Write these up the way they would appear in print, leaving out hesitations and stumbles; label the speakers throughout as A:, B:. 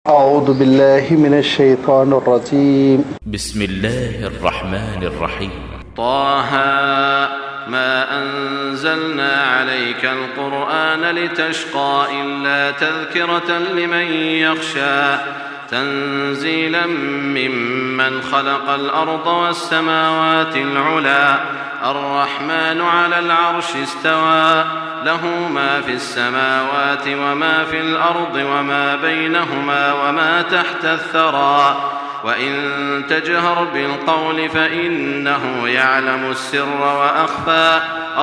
A: أعوذ بالله من الشيطان الرجيم.
B: بسم الله الرحمن الرحيم.
C: طه ما أنزلنا عليك القرآن لتشقى إلا تذكرة لمن يخشى تنزيلا ممن خلق الأرض والسماوات العلى الرحمن على العرش استوى له ما في السماوات وما في الأرض وما بينهما وما تحت الثرى وإن تجهر بالقول فإنه يعلم السر وأخفى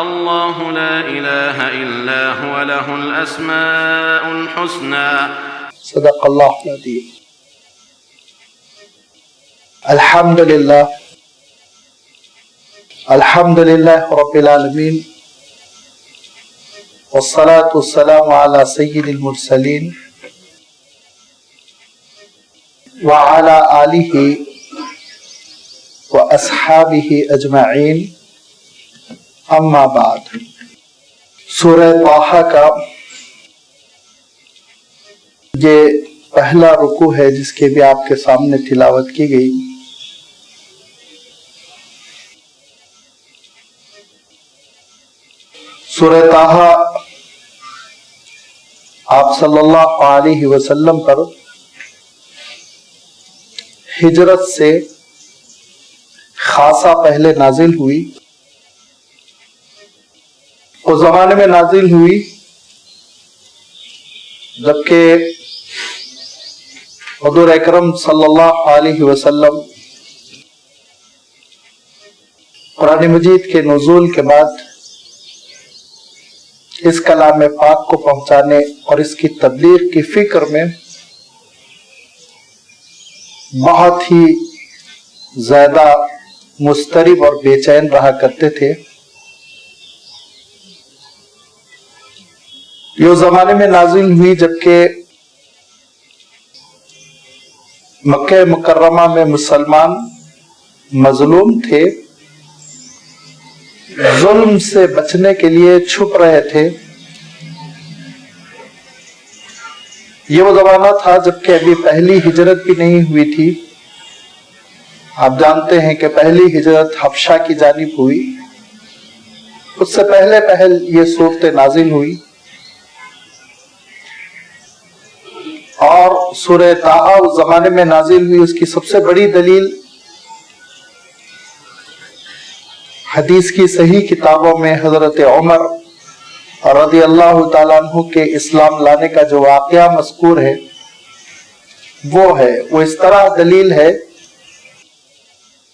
C: الله لا إله إلا هو له الأسماء الحسنى.
A: صدق اللہ العظیم. الحمدللہ رب العالمین والصلاة والسلام على سید المرسلین وعلى آلہ واصحابہ اجمعین. اما بعد. سورہ طٰہٰ کا یہ پہلا رکوع ہے جس کے بھی آپ کے سامنے تلاوت کی گئی. سورہ طٰہٰ آپ صلی اللہ علیہ وسلم پر ہجرت سے خاصا پہلے نازل ہوئی. اس زمانے میں نازل ہوئی جبکہ حضور اکرم صلی اللہ علیہ وسلم قرآن مجید کے نزول کے بعد اس کلام پاک کو پہنچانے اور اس کی تبلیغ کی فکر میں بہت ہی زیادہ مضطرب اور بے چین رہا کرتے تھے. یہ اس زمانے میں نازل ہوئی جبکہ مکہ مکرمہ میں مسلمان مظلوم تھے، ظلم سے بچنے کے لیے چھپ رہے تھے. یہ وہ زمانہ تھا جبکہ ابھی پہلی ہجرت بھی نہیں ہوئی تھی. آپ جانتے ہیں کہ پہلی ہجرت حبشہ کی جانب ہوئی. اس سے پہلے یہ صورت نازل ہوئی اور سورہ طٰہٰ اس زمانے میں نازل ہوئی. اس کی سب سے بڑی دلیل حدیث کی صحیح کتابوں میں حضرت عمر رضی اللہ تعالیٰ عنہ کے اسلام لانے کا جو واقعہ مذکور ہے وہ اس طرح دلیل ہے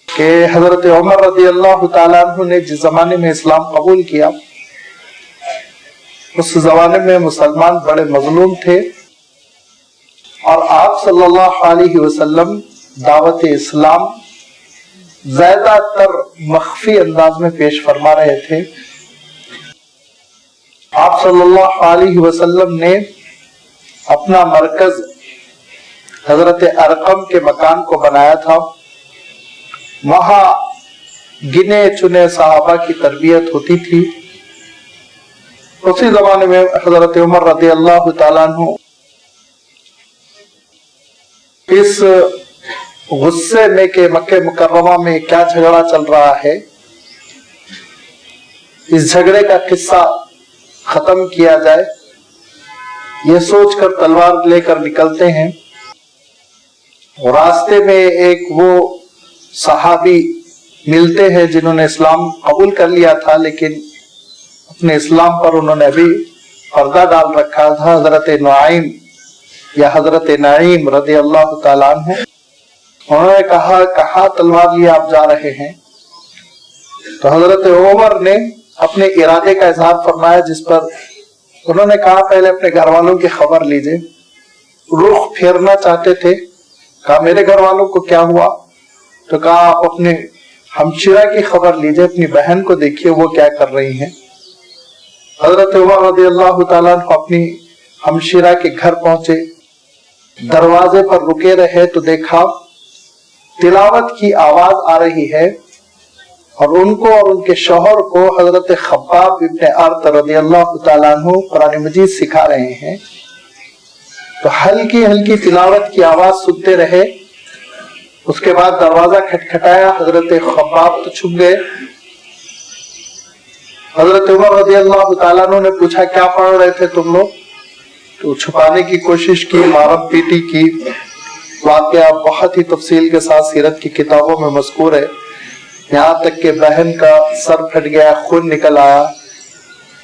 A: کہ حضرت عمر رضی اللہ تعالیٰ عنہ نے جس زمانے میں اسلام قبول کیا اس زمانے میں مسلمان بڑے مظلوم تھے اور آپ صلی اللہ علیہ وسلم دعوت اسلام زیادہ تر مخفی انداز میں پیش فرما رہے تھے. آپ صلی اللہ علیہ وسلم نے اپنا مرکز حضرت ارقم کے مکان کو بنایا تھا. وہاں گنے چنے صحابہ کی تربیت ہوتی تھی. اسی زمانے میں حضرت عمر رضی اللہ تعالیٰ عنہ اس غصے میں کہ مکہ مکرمہ میں کیا جھگڑا چل رہا ہے، اس جھگڑے کا قصہ ختم کیا جائے، یہ سوچ کر تلوار لے کر نکلتے ہیں. راستے میں ایک وہ صحابی ملتے ہیں جنہوں نے اسلام قبول کر لیا تھا لیکن اپنے اسلام پر انہوں نے ابھی پردہ ڈال رکھا تھا. حضرت نعیم یا حضرت نعیم رضی اللہ تعالیٰ عنہ. انہوں نے کہا کہاں تلوار لیے آپ جا رہے ہیں؟ تو حضرت عمر نے اپنے ارادے کا اظہار فرمایا جس پر انہوں نے کہا پہلے اپنے گھر والوں کی خبر لیجئے. رخ پھیرنا چاہتے تھے. کہا میرے گھر والوں کو کیا ہوا؟ تو کہا آپ اپنے ہمشیرہ کی خبر لیجئے، اپنی بہن کو دیکھیے وہ کیا کر رہی ہیں. حضرت عمر رضی اللہ تعالیٰ عنہ اپنی ہمشیرہ کے گھر پہنچے. دروازے پر رکے رہے تو دیکھا تلاوت کی آواز آ رہی ہے اور ان کو اور ان کے شوہر کو حضرت خباب ابن ارت رضی اللہ تعالیٰ عنہ قرآن مجید سکھا رہے ہیں. تو ہلکی ہلکی تلاوت کی آواز سنتے رہے. اس کے بعد دروازہ کھٹکھٹایا, حضرت خباب تو چھپ گئے. حضرت عمر رضی اللہ تعالیٰ عنہ نے پوچھا کیا پڑھ رہے تھے تم لوگ؟ تو چھپانے کی کوشش کی, مارم پیٹی کی. واقعہ بہت ہی تفصیل کے ساتھ سیرت کی کتابوں میں مذکور ہے, یہاں تک کہ بہن کا سر پھٹ گیا, خون نکل آیا.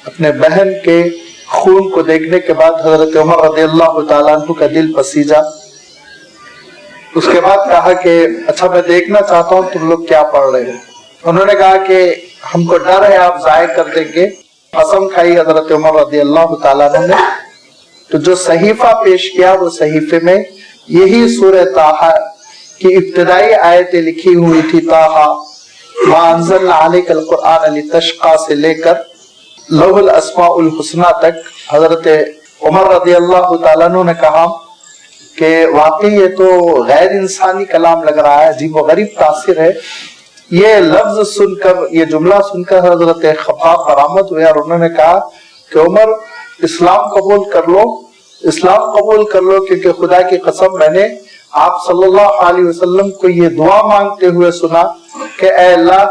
A: اپنے بہن کے خون کو دیکھنے کے بعد حضرت عمر رضی اللہ تعالیٰ عنہ کا دل پسیجا. اس کے بعد کہا کہ اچھا میں دیکھنا چاہتا ہوں تم لوگ کیا پڑھ رہے ہو. انہوں نے کہا کہ ہم کو ڈر ہے آپ ضائع کر دیں گے. قسم کھائی حضرت عمر رضی اللہ تعالیٰ عنہ نے. تو جو صحیفہ پیش کیا وہ صحیفے میں یہی سورہ طٰہٰ کی ابتدائی آیتیں لکھی ہوئی تھی. طٰہٰ ما انزلنا علیک القرآن لتشقی سے لے کر لوح الاسماء الحسنی تک. حضرت عمر رضی اللہ تعالیٰ عنہ نے کہا کہ واقعی یہ تو غیر انسانی کلام لگ رہا ہے, عجیب و غریب تاثر ہے. یہ لفظ سن کر, یہ جملہ سن کر حضرت خباب برآمد ہوئے اور انہوں نے کہا کہ عمر اسلام قبول کر لو, اسلام قبول کر لو, کیونکہ خدا کی قسم میں نے آپ صلی اللہ علیہ وسلم کو یہ دعا مانگتے ہوئے سنا کہ اے اللہ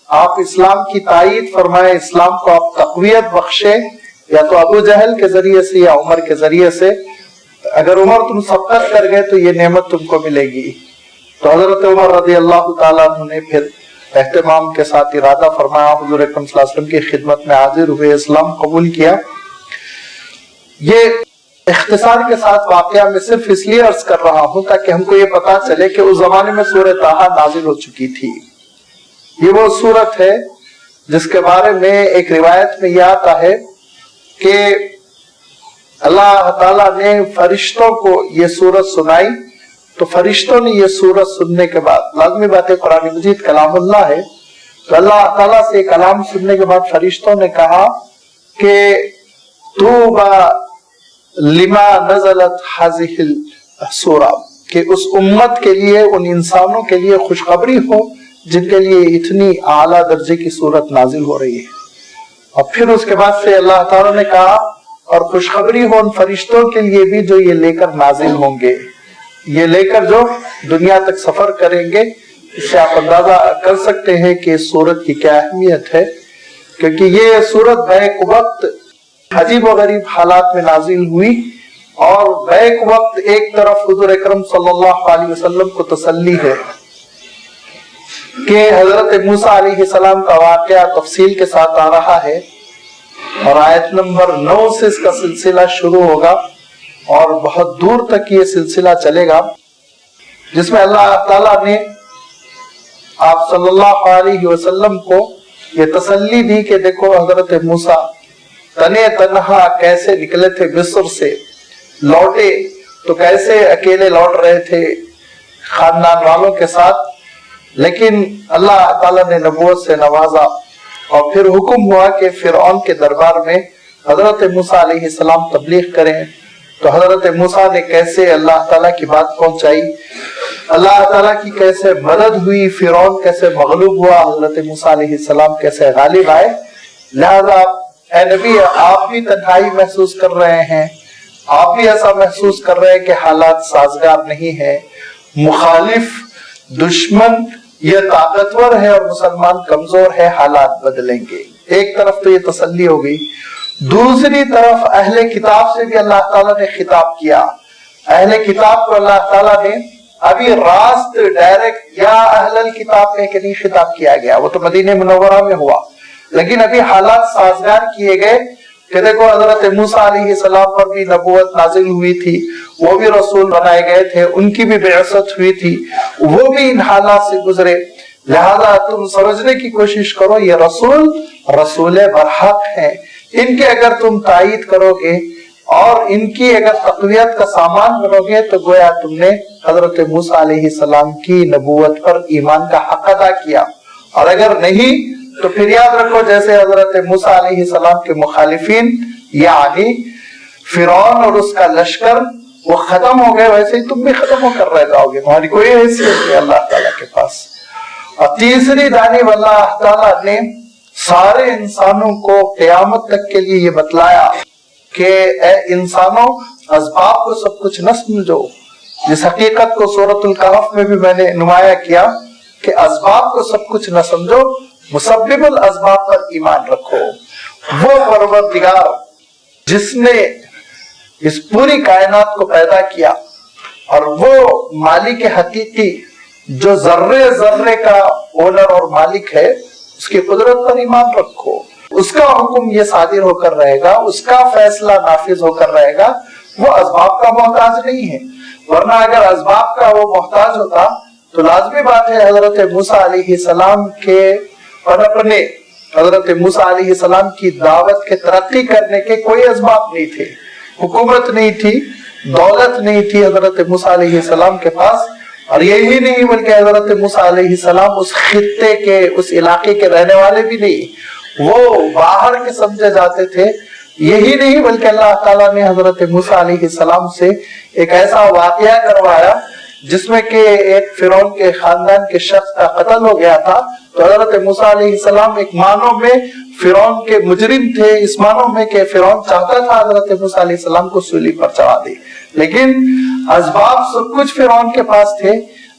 A: آپ اسلام کی تائید فرمائے, اسلام کو آپ تقویت بخشے, یا تو ابو جہل کے ذریعے سے یا عمر کے ذریعے سے. اگر عمر تم سبقت کر گئے تو یہ نعمت تم کو ملے گی. تو حضرت عمر رضی اللہ تعالیٰ عنہ نے پھر اہتمام کے ساتھ ارادہ فرمایا, حضور اکرم صلی اللہ علیہ وسلم کی خدمت میں حاضر ہوئے, اسلام قبول کیا. یہ اختصار کے ساتھ واقعہ میں صرف اس لیے عرض کر رہا ہوں تاکہ ہم کو یہ پتا چلے کہ اس زمانے میں سورہ طٰہٰ نازل ہو چکی تھی. یہ وہ سورت ہے جس کے بارے میں ایک روایت میں یہ آتا ہے کہ اللہ تعالیٰ نے فرشتوں کو یہ سورت سنائی. تو فرشتوں نے یہ سورت سننے کے بعد, لازمی بات ہے قرآن مجید کلام اللہ ہے, تو اللہ تعالیٰ سے کلام سننے کے بعد فرشتوں نے کہا کہ طوبی لما نزلت هذه السورہ, کہ اس امت کے لیے, ان انسانوں کے لیے خوشخبری ہو جن کے لیے اتنی اعلیٰ درجے کی سورت نازل ہو رہی ہے. اور پھر اس کے بعد سے اللہ تعالیٰ نے کہا اور خوشخبری ہو ان فرشتوں کے لیے بھی جو یہ لے کر نازل ہوں گے, یہ لے کر جو دنیا تک سفر کریں گے. اس سے آپ اندازہ کر سکتے ہیں کہ اس سورت کی کیا اہمیت ہے, کیونکہ یہ سورت بیک وقت عجیب و غریب حالات میں نازل ہوئی, اور بیک وقت ایک طرف حضور اکرم صلی اللہ علیہ وسلم کو تسلی ہے کہ حضرت موسیٰ علیہ السلام کا واقعہ تفصیل کے ساتھ آ رہا ہے, اور آیت نمبر 9 سے اس کا سلسلہ شروع ہوگا اور بہت دور تک یہ سلسلہ چلے گا, جس میں اللہ تعالیٰ نے آپ صلی اللہ علیہ وسلم کو یہ تسلی دی کہ دیکھو حضرت موسیٰ تنے تنہا کیسے نکلے تھے مصر سے, لوٹے تو کیسے اکیلے لوٹ رہے تھے خاندان والوں کے ساتھ, لیکن اللہ تعالیٰ نے نبوت سے نوازا. اور پھر حکم ہوا کہ فرعون کے دربار میں حضرت موسیٰ علیہ السلام تبلیغ کریں. تو حضرت موسیٰ نے کیسے اللہ تعالیٰ کی بات پہنچائی, اللہ تعالیٰ کی کیسے مدد ہوئی, فرعون کیسے مغلوب ہوا, حضرت موسیٰ علیہ السلام کیسے غالب آئے. لہذا اے نبی آپ بھی تنہائی محسوس کر رہے ہیں, آپ بھی ایسا محسوس کر رہے ہیں کہ حالات سازگار نہیں ہیں, مخالف دشمن یہ طاقتور ہے اور مسلمان کمزور ہے, حالات بدلیں گے. ایک طرف تو یہ تسلی ہو گئی, دوسری طرف اہل کتاب سے بھی اللہ تعالیٰ نے خطاب کیا. اہل کتاب کو اللہ تعالیٰ نے ابھی راست ڈائریکٹ یا اہل الکتاب کہہ کے نہیں خطاب کیا گیا, وہ تو مدینہ منورہ میں ہوا, لیکن ابھی حالات سازگار کیے گئے کہ دیکھو حضرت موسیٰ علیہ السلام پر بھی نبوت نازل ہوئی تھی, وہ بھی رسول بنائے گئے تھے, ان کی بھی بعثت ہوئی تھی, وہ بھی ان حالات سے گزرے. لہذا تم سمجھنے کی کوشش کرو یہ رسول برحق ہیں, ان کے اگر تم تائید کرو گے اور ان کی اگر تقویت کا سامان بنو گے تو گویا تم نے حضرت موسیٰ علیہ السلام کی نبوت پر ایمان کا حق ادا کیا, اور اگر نہیں تو پھر یاد رکھو جیسے حضرت موسیٰ علیہ السلام کے مخالفین یعنی فرعون اور اس کا لشکر وہ ختم ہو گئے, ویسے ہی تم بھی ختم ہو کر رہ جاؤ گے, تمہاری کوئی حیثیت نہیں اللہ تعالیٰ کے پاس. اور تیسری جانب اللہ تعالیٰ نے سارے انسانوں کو قیامت تک کے لیے یہ بتلایا کہ اے انسانوں اسباب کو سب کچھ نہ سمجھو. جس حقیقت کو سورۃ الکہف میں بھی میں نے نمایاں کیا کہ اسباب کو سب کچھ نہ سمجھو، مسبب الاسباب پر ایمان رکھو. وہ پروردگار جس نے اس پوری کائنات کو پیدا کیا اور وہ مالک حقیقی جو ذرے ذرے کا اونر اور مالک ہے، اس کی قدرت پر ایمان رکھو. اس کا حکم یہ صادر ہو کر رہے گا، اس کا فیصلہ نافذ ہو کر رہے گا. وہ اسباب کا محتاج نہیں ہے، ورنہ اگر اسباب کا وہ محتاج ہوتا تو لازمی بات ہے حضرت موسیٰ علیہ السلام کے پنپنے، حضرت موسیٰ علیہ السلام کی دعوت کے ترقی کرنے کے کوئی اسباب نہیں تھے، حکومت نہیں تھی، دولت نہیں تھی حضرت موسیٰ علیہ السلام کے پاس. اور یہی نہیں بلکہ حضرت موسیٰ علیہ السلام اس خطے کے، اس علاقے کے رہنے والے بھی نہیں، وہ باہر کے سمجھے جاتے تھے. یہی نہیں بلکہ اللہ تعالیٰ نے حضرت موسیٰ علیہ السلام سے ایک ایسا واقعہ کروایا جس میں کہ ایک فرعون کے خاندان کے شخص کا قتل ہو گیا تھا. تو حضرت موسیٰ علیہ السلام ایک معنوں میں فرعون کے مجرم تھے، اس معنوں میں کہ فرعون چاہتا تھا حضرت موسیٰ علیہ السلام کو سولی پر چڑھا دے، لیکن اسباب سب کچھ فرعون کے پاس تھے،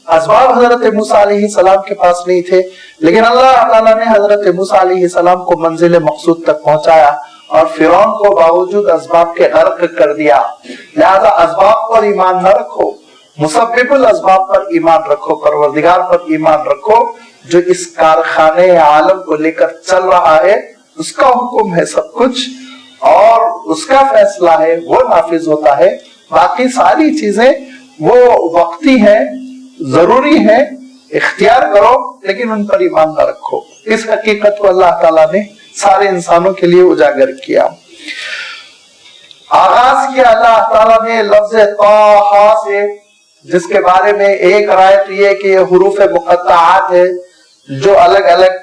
A: اسباب حضرت موسیٰ علیہ السلام کے پاس نہیں تھے. لیکن اللہ تعالیٰ نے حضرت موسیٰ علیہ السلام کو منزل مقصود تک پہنچایا اور فرعون کو باوجود اسباب کے غرق کر دیا. لہذا اسباب پر ایمان نہ رکھو، مسبب الاسباب پر ایمان رکھو، پروردگار پر ایمان رکھو جو اس کارخانے عالم کو لے کر چل رہا ہے. اس کا حکم ہے سب کچھ اور اس کا فیصلہ ہے، وہ نافذ ہوتا ہے. باقی ساری چیزیں وہ وقتی ہیں، ضروری ہیں، اختیار کرو، لیکن ان پر ایمان نہ رکھو. اس حقیقت کو اللہ تعالیٰ نے سارے انسانوں کے لیے اجاگر کیا. آغاز کیا اللہ تعالیٰ نے لفظ طٰہٰ سے، جس کے بارے میں ایک رائے تو یہ کہ یہ حروف مقطعات ہے جو الگ الگ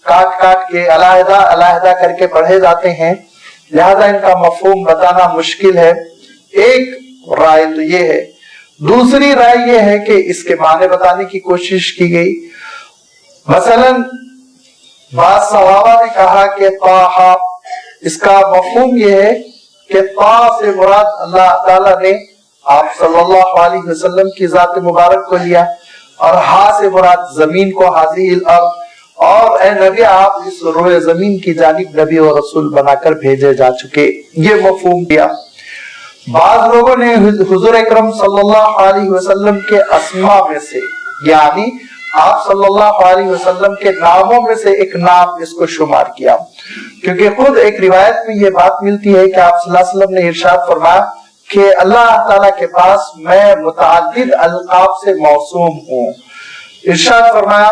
A: کاٹ کاٹ کے علیحدہ علیحدہ کر کے پڑھے جاتے ہیں، لہذا ان کا مفہوم بتانا مشکل ہے. ایک رائے تو یہ ہے. دوسری رائے یہ ہے کہ اس کے معنی بتانے کی کوشش کی گئی. مثلا بعض صحابہ نے کہا کہ طٰہٰ، اس کا مفہوم یہ ہے کہ طٰہٰ سے مراد اللہ تعالیٰ نے آپ صلی اللہ علیہ وسلم کی ذات مبارک کو لیا، اور ہا سے مراد زمین کو، حاذی الارض، اور اے نبی آپ اس روئے زمین کی جانب نبی اور رسول بنا کر بھیجے جا چکے، یہ مفہوم کیا. بعض لوگوں نے حضور اکرم صلی اللہ علیہ وسلم کے اسماء میں سے، یعنی آپ صلی اللہ علیہ وسلم کے ناموں میں سے ایک نام اس کو شمار کیا، کیونکہ خود ایک روایت میں یہ بات ملتی ہے کہ آپ صلی اللہ علیہ وسلم نے ارشاد فرمایا کہ اللہ تعالیٰ کے پاس میں متعدد القاب سے موسوم ہوں. ارشاد فرمایا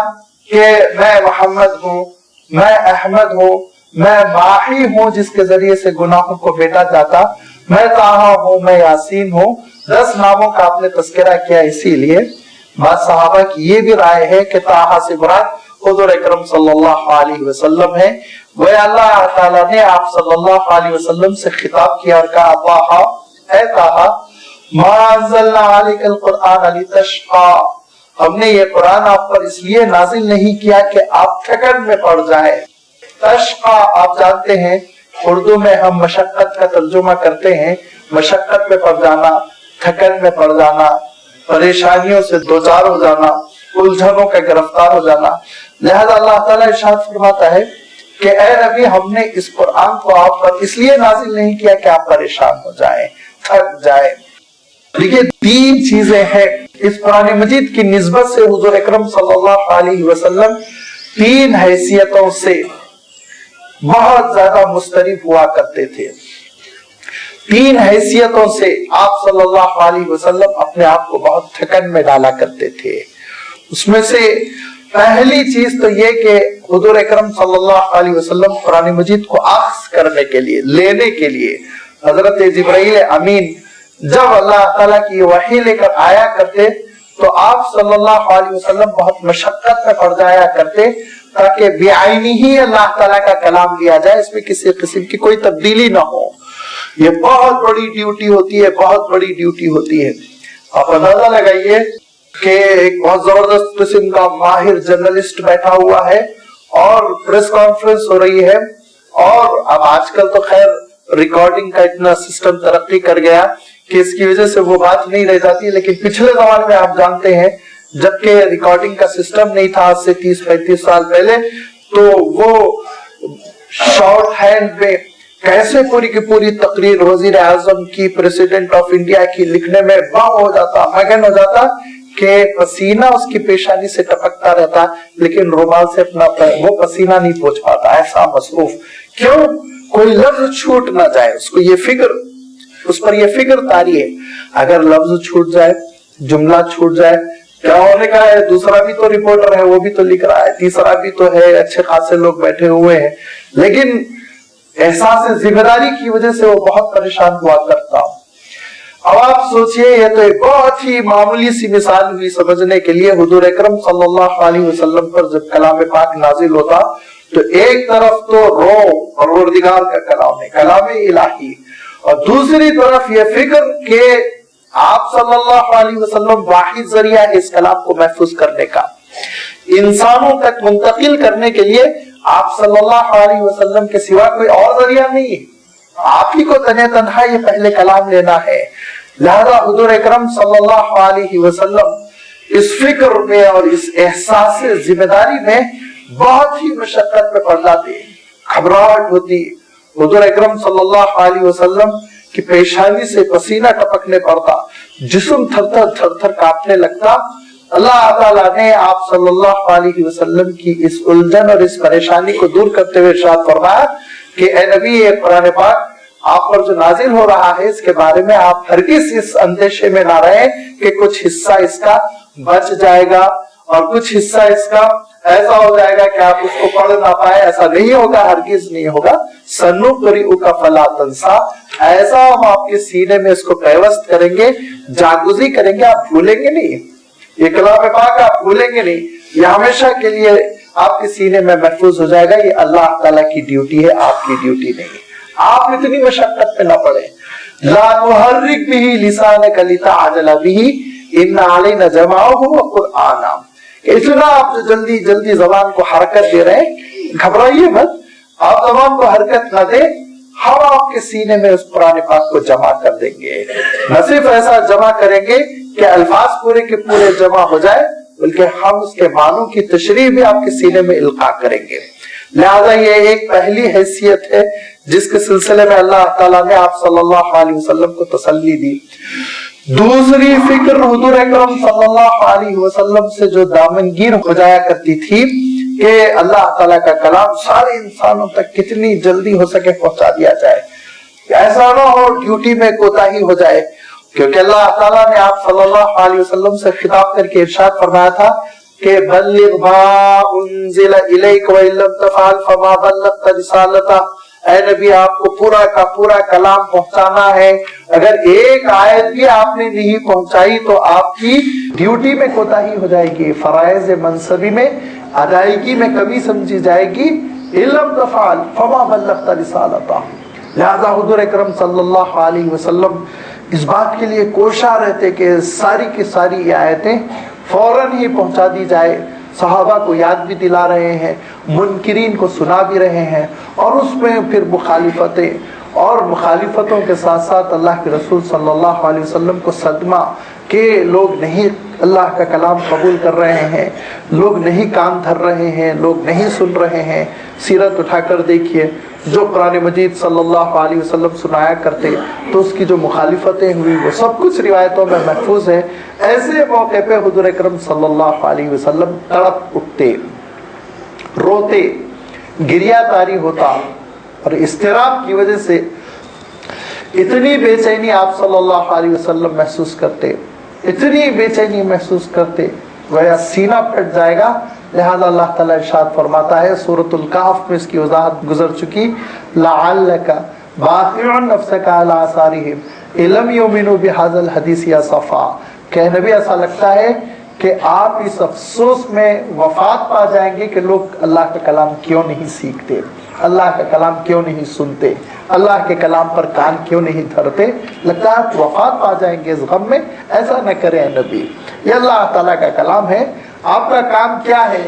A: کہ میں محمد ہوں، میں احمد ہوں، میں ماحی ہوں جس کے ذریعے سے گناہوں کو بیٹا جاتا، میں طٰہٰ ہوں، میں یاسین ہوں. 10 ناموں کا آپ نے تذکرہ کیا. اسی لیے بعض صحابہ کی یہ بھی رائے ہے کہ طٰہٰ سے مراد حضور اکرم صلی اللہ علیہ وسلم ہے. وہ اللہ تعالیٰ نے آپ صلی اللہ علیہ وسلم سے خطاب کیا اور کہا طٰہٰ، اے طٰہٰ، ما انزلنا علیک القرآن لتشقیٰ، ہم نے یہ قرآن آپ پر اس لیے نازل نہیں کیا کہ آپ تھکن میں پڑ جائیں. تشقیٰ آپ جانتے ہیں اردو میں ہم مشقت کا ترجمہ کرتے ہیں، مشقت میں پڑ جانا، تھکن میں پڑ جانا، پریشانیوں سے دوچار ہو جانا، الجھنوں کا گرفتار ہو جانا. لہذا اللہ تعالیٰ ارشاد فرماتا ہے کہ اے نبی ہم نے اس قرآن کو آپ پر اس لیے نازل نہیں کیا کہ آپ پریشان ہو جائیں، تھک جائیں. دیکھیے 3 چیزیں ہیں اس قرآن مجید کی نسبت سے حضور اکرم صلی اللہ علیہ وسلم 3 حیثیتوں سے بہت زیادہ مستریب ہوا کرتے تھے. 3 حیثیتوں سے آپ صلی اللہ علیہ وسلم اپنے آپ کو بہت تھکن میں ڈالا کرتے تھے. اس میں سے پہلی چیز تو یہ کہ حضور اکرم صلی اللہ علیہ وسلم قرآن مجید کو اخذ کرنے کے لیے، لینے کے لیے حضرت جبرائیل امین جب اللہ تعالیٰ کی وحی لے کر آیا کرتے تو آپ صلی اللہ علیہ وسلم بہت مشقت میں پڑ جایا کرتے تاکہ بعینی ہی اللہ تعالیٰ کا کلام لیا جائے، اس میں کسی قسم کی کوئی تبدیلی نہ ہو. یہ بہت بڑی ڈیوٹی ہوتی ہے، بہت بڑی ڈیوٹی ہوتی ہے. آپ اندازہ لگائیے کہ ایک بہت زبردست قسم کا ماہر جرنلسٹ بیٹھا ہوا ہے اور پریس کانفرنس ہو رہی ہے، اور اب آج کل تو خیر ریکارڈنگ کا اتنا سسٹم ترقی کر گیا کہ اس کی وجہ سے وہ بات نہیں رہ جاتی. لیکن پچھلے زمانے میں آپ جانتے ہیں جبکہ ریکارڈنگ کا سسٹم نہیں تھا آج سے 30-35 سال پہلے, تو وہ شارٹ ہینڈ میں کیسے پوری کی پوری تقریر وزیر اعظم کی, پریزیڈنٹ آف انڈیا کی لکھنے میں ہو جاتا, مگن ہو جاتا کہ پسینہ اس کی پیشانی سے ٹپکتا رہتا, لیکن رومال سے اپنا وہ پسینہ نہیں پہنچ پاتا, ایسا مصروف. کیوں؟ کوئی لفظ چھوٹ نہ جائے, اس کو یہ فکر, اس پر یہ فکر طاری ہے. اگر لفظ چھوٹ جائے, جملہ چھوٹ جائے, کیا ہونے کا ہے, دوسرا بھی تو رپورٹر ہے, وہ بھی تو لکھ رہا ہے, تیسرا بھی تو ہے, اچھے خاصے لوگ بیٹھے ہوئے ہیں, لیکن احساس ذمہ داری کی وجہ سے وہ بہت پریشان ہوا کرتا ہوں. اب آپ سوچئے, یہ تو ایک بہت ہی معمولی سی مثال ہوئی سمجھنے کے لیے. حضور اکرم صلی اللہ علیہ وسلم پر جب کلام پاک نازل ہوتا تو ایک طرف تو پروردگار کا کلام ہے, کلام الہی, اور دوسری طرف یہ فکر کہ آپ صلی اللہ علیہ وسلم واحد ذریعہ ہے اس کلام کو محفوظ کرنے کا, انسانوں تک منتقل کرنے کے لیے آپ صلی اللہ علیہ وسلم کے سوا کوئی اور ذریعہ نہیں ہے, آپ ہی کو تنہا یہ پہلے کلام لینا ہے. لہذا حضور اکرم صلی اللہ علیہ وسلم اس فکر میں اور اس احساس ذمہ داری میں بہت ہی مشقت میں پڑ جاتے, گھبراہٹ ہوتی. حضور اکرم صلی اللہ علیہ وسلم کی پیشانی سے پسینہ ٹپکنے پڑتا, جسم تھر تھر کانپنے لگتا. اللہ تعالیٰ نے آپ صلی اللہ علیہ وسلم کی اس الجھن اور اس پریشانی کو دور کرتے ہوئے ارشاد فرمایا کہ اے نبی, یہ قرآن پاک آپ پر جو نازل ہو رہا ہے اس کے بارے میں آپ ہرگز اس اندیشے میں نہ رہیں کہ کچھ حصہ اس کا بچ جائے گا اور کچھ حصہ اس کا ایسا ہو جائے گا کہ آپ اس کو پڑھ نہ پائے. ایسا نہیں ہوگا, ہرگز نہیں ہوگا. سنقرئک فلا تنسیٰ, ایسا ہم آپ کے سینے میں اس کو پیوست کریں گے, جاگزی کریں گے, آپ بھولیں گے نہیں. یہ کلام پاک آپ بھولیں گے نہیں, یہ ہمیشہ کے لیے آپ کے سینے میں محفوظ ہو جائے گا. یہ اللہ تعالیٰ کی ڈیوٹی ہے, آپ کی ڈیوٹی نہیں. آپ اتنی مشقت پہ نہ پڑے. لا تحرک به لسانک لتعجل به ان علینا جمعہ وقرآنہ, اتنا آپ جو جلدی جلدی زبان کو حرکت دے رہے ہیں, گھبرائیے مت, آپ زبان کو حرکت نہ دیں, ہم آپ کے سینے میں اس قرآن پاک کو جمع کر دیں گے. نہ صرف ایسا جمع کریں گے کہ الفاظ پورے کے پورے جمع ہو جائے, بلکہ ہم اس کے معنوں کی تشریح بھی آپ کے سینے میں القاء کریں گے. لہذا یہ ایک پہلی حیثیت ہے جس کے سلسلے میں اللہ تعالیٰ نے آپ صلی اللہ علیہ وسلم کو تسلی دی. دوسری فکر حضور اکرم صلی اللہ علیہ وسلم سے جو دامنگیر ہو جایا کرتی تھی کہ اللہ تعالیٰ کا کلام سارے انسانوں تک کتنی جلدی ہو سکے پہنچا دیا جائے, ایسا نہ ہو ڈیوٹی میں کوتاہی ہو جائے. کیونکہ اللہ تعالیٰ نے آپ صلی اللہ علیہ وسلم سے خطاب کر کے ارشاد فرمایا تھا کہ بلغ ما انزل الیک وان لم تفعل فما بلغت رسالتہ, اے نبی آپ کو پورا کا پورا کلام پہنچانا ہے. اگر ایک آیت بھی آپ نے نہیں پہنچائی تو آپ کی ڈیوٹی میں کوتاہی ہو جائے گی, فرائض منصبی میں ادائیگی میں کمی سمجھی جائے گی. ان لم تفعل فما بلغت رسالتہ. لہذا حضور اکرم صلی اللہ علیہ وسلم اس بات کے لیے کوشاں رہتے کہ ساری کی ساری آیتیں فوراً ہی پہنچا دی جائے. صحابہ کو یاد بھی دلا رہے ہیں, منکرین کو سنا بھی رہے ہیں, اور اس میں پھر مخالفتیں, اور مخالفتوں کے ساتھ ساتھ اللہ کے رسول صلی اللہ علیہ وسلم کو صدمہ کہ لوگ نہیں اللہ کا کلام قبول کر رہے ہیں, لوگ نہیں کان دھر رہے ہیں, لوگ نہیں سن رہے ہیں. سیرت اٹھا کر دیکھیے, جو قرآن مجید صلی اللہ علیہ وسلم سنایا کرتے تو اس کی جو مخالفتیں ہوئی وہ سب کچھ روایتوں میں محفوظ ہے. ایسے موقع پہ حضور اکرم صلی اللہ علیہ وسلم تڑپ اٹھتے, روتے, گریہ طاری ہوتا, اور اضطراب کی وجہ سے اتنی بے چینی آپ صلی اللہ علیہ وسلم محسوس کرتے, اتنی بے چینی محسوس کرتے گویا سینہ پھٹ جائے گا. لہذا اللہ تعالیٰ ارشاد فرماتا ہے سورۃ الکہف میں اس کی وضاحت گزر چکی, لعلک باخع نفسک علی آثارہم ان لم یؤمنوا بہذا الحدیث اسفا, کہ نبی ایسا لگتا ہے کہ آپ اس افسوس میں وفات پا جائیں گے کہ لوگ اللہ کا کلام کیوں نہیں سیکھتے, اللہ کا کلام کیوں نہیں سنتے, اللہ کے کلام پر کان کیوں نہیں دھرتے. لگتا ہے آپ وفات پا جائیں گے اس غم میں. ایسا نہ کریں نبی, یہ اللہ تعالیٰ کا کلام ہے. آپ کا کام کیا ہے؟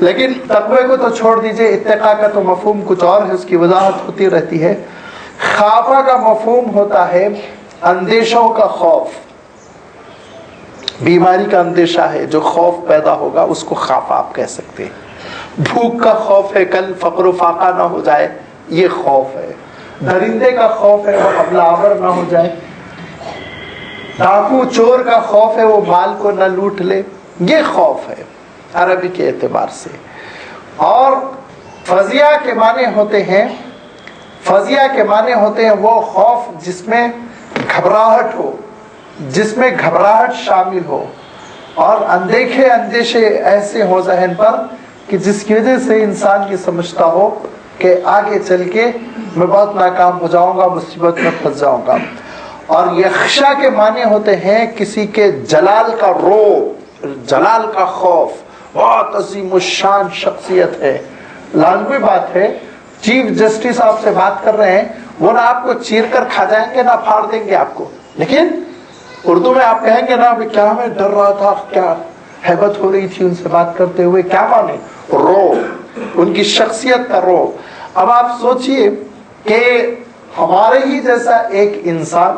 A: لیکن تقوی کو تو چھوڑ دیجئے، اتقا کا تو مفہوم کچھ اور ہے، اس کی وضاحت ہوتی رہتی ہے۔ خافہ کا مفہوم ہوتا ہے اندیشوں کا خوف، بیماری کا اندیشہ ہے، جو خوف پیدا ہوگا اس کو خافہ آپ کہہ سکتے ہیں۔ بھوک کا خوف ہے، کل فقر و فاقہ نہ ہو جائے، یہ خوف ہے۔ درندے کا خوف ہے، وہ حملہ آور نہ ہو جائے۔ ڈاکو چور کا خوف ہے، وہ مال کو نہ لوٹ لے، یہ خوف ہے عربی کے اعتبار سے۔ اور فزیع کے معنی ہوتے ہیں، فزیع کے معنی ہوتے ہیں وہ خوف جس میں گھبراہٹ ہو، جس میں گھبراہٹ شامل ہو، اور اندیکھے اندیشے ایسے ہو ذہن پر کہ جس کی وجہ سے انسان یہ سمجھتا ہو کہ آگے چل کے میں بہت ناکام ہو جاؤں گا، مصیبت میں پھنس جاؤں گا۔ اور یخشا کے معنی ہوتے ہیں کسی کے جلال کا رعب، جلال کا خوف، بہت عظیم الشان شخصیت ہے۔ لازمی بات ہے، چیف جسٹس آپ سے بات کر رہے ہیں، وہ نہ آپ کو چیر کر کھا جائیں گے نہ پھاڑ دیں گے آپ کو، لیکن اردو میں آپ کہیں گے نا کیا میں ڈر رہا تھا، کیا ہیبت ہو رہی تھی ان سے بات کرتے ہوئے، کیا مانے رعب، ان کی شخصیت کا رعب۔ اب آپ سوچئے کہ ہمارے ہی جیسا ایک انسان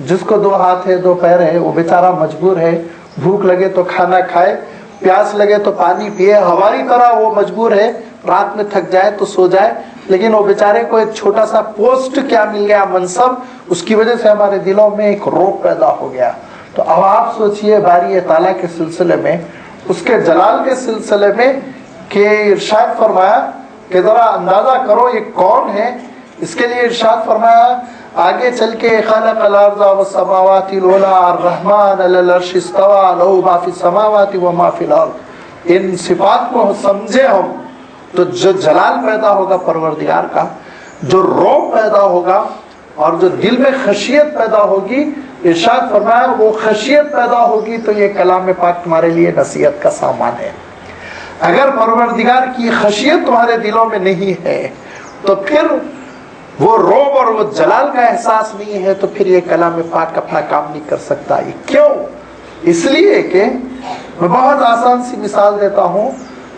A: جس کو 2 ہاتھ ہے 2 پیر ہے، وہ بیچارہ مجبور ہے، بھوک لگے تو کھانا کھائے، پیاس لگے تو پانی پیے، ہماری طرح وہ مجبور ہے رات میں تھک جائے تو سو جائے، لیکن وہ بیچارے کو ایک چھوٹا سا پوسٹ کیا مل گیا، منصب، اس کی وجہ سے ہمارے دلوں میں ایک رعب پیدا ہو گیا۔ تو اب آپ سوچئے باری تعالیٰ کے سلسلے میں، اس کے جلال کے سلسلے میں، کہ ارشاد فرمایا کہ ذرا اندازہ کرو یہ کون ہے۔ اس کے لیے ارشاد فرمایا آگے چل کے خلق الارض والسماوات العلی الرحمن علی العرش استوى له ما فی السماوات وما فی الارض۔ ان صفات کو سمجھے ہم تو جو جلال پیدا ہوگا پروردگار کا، جو رعب پیدا ہوگا اور جو دل میں خشیت پیدا ہوگی، ارشاد فرمایا وہ خشیت پیدا ہوگی تو یہ کلام پاک تمہارے لیے نصیحت کا سامان ہے۔ اگر پروردگار کی خشیت تمہارے دلوں میں نہیں ہے تو پھر وہ رعب اور وہ جلال کا احساس نہیں ہے، تو پھر یہ کلام پاک اپنا کام نہیں کر سکتا۔ یہ کیوں؟ اس لیے کہ میں بہت آسان سی مثال دیتا ہوں۔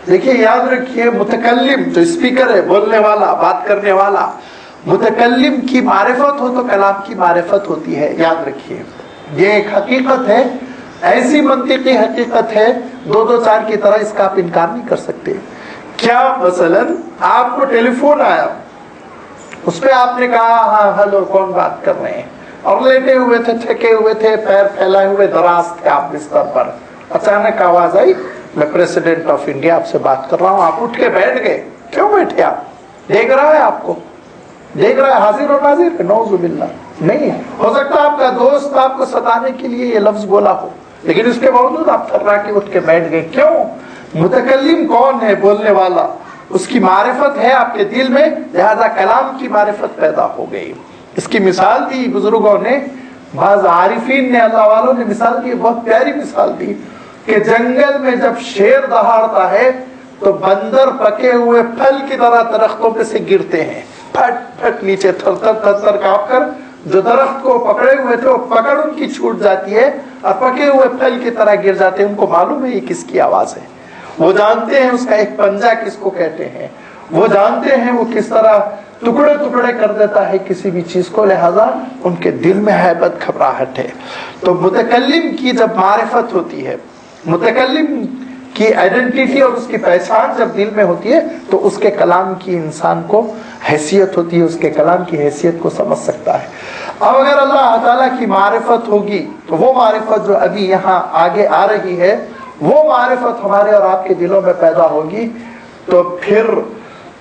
A: دیکھیے یاد رکھیے، متکلم جو اسپیکر ہے، بولنے والا، بات کرنے والا، متکلم کی معرفت ہو تو کلام کی معرفت ہوتی ہے، یاد رکھیے۔ یہ ایک حقیقت ہے، ایسی منطقی حقیقت ہے، 2 2 4 کی طرح اس کا آپ انکار نہیں کر سکتے۔ کیا مثلا آپ کو ٹیلی فون آیا، اس پہ آپ نے کہا ہاں ہلو کون بات کر رہے ہیں، اور لیٹے ہوئے تھے، تھکے ہوئے تھے، پیر پھیلائے ہوئے دراز تھے آپ بستر پر، اچانک آواز آئی میں پریزیڈنٹ آف انڈیا آپ سے بات کر رہا ہوں، آپ اٹھ کے بیٹھ گئے۔ کیوں بیٹھے؟ آپ دیکھ رہا ہے، آپ کو دیکھ رہا ہے، حاضر و ناظر، نعوذ باللہ نہیں ہو سکتا آپ کا دوست آپ کو ستانے کے لیے یہ لفظ بولا ہو، لیکن اس کے باوجود آپ تھرا کے اٹھ کے بیٹھ گئے۔ کیوں؟ متکلم کون ہے؟ بولنے والا، اس کی معرفت ہے آپ کے دل میں، لہذا کلام کی معرفت پیدا ہو گئی۔ اس کی مثال دی بزرگوں نے، بعض عارفین نے، اللہ والوں نے مثال دی، بہت پیاری مثال دی کہ جنگل میں جب شیر دہاڑتا ہے تو بندر پکے ہوئے پھل کی طرح درختوں پہ سے گرتے ہیں، پھٹ پھٹ نیچے، تھر تھر تھر تھر کانپ کر، جو درخت کو پکڑے ہوئے تھے وہ پکڑ ان کی چھوٹ جاتی ہے اور پکے ہوئے پھل کی طرح گر جاتے ہیں۔ ان کو معلوم ہے یہ کس کی آواز ہے، وہ جانتے ہیں اس کا ایک پنجہ کس کو کہتے ہیں، وہ جانتے ہیں وہ کس طرح ٹکڑے ٹکڑے کر دیتا ہے کسی بھی چیز کو، لہذا ان کے دل میں ہیبت گھبراہٹ ہے۔ تو متکلم کی جب معرفت ہوتی ہے، متکلم کی آئیڈینٹیٹی اور اس کی پہچان جب دل میں ہوتی ہے تو اس کے کلام کی انسان کو حیثیت ہوتی ہے، اس کے کلام کی حیثیت کو سمجھ سکتا ہے۔ اب اگر اللہ تعالیٰ کی معرفت ہوگی تو وہ معرفت جو ابھی یہاں آگے آ رہی ہے، وہ معرفت ہمارے اور آپ کے دلوں میں پیدا ہوگی، تو پھر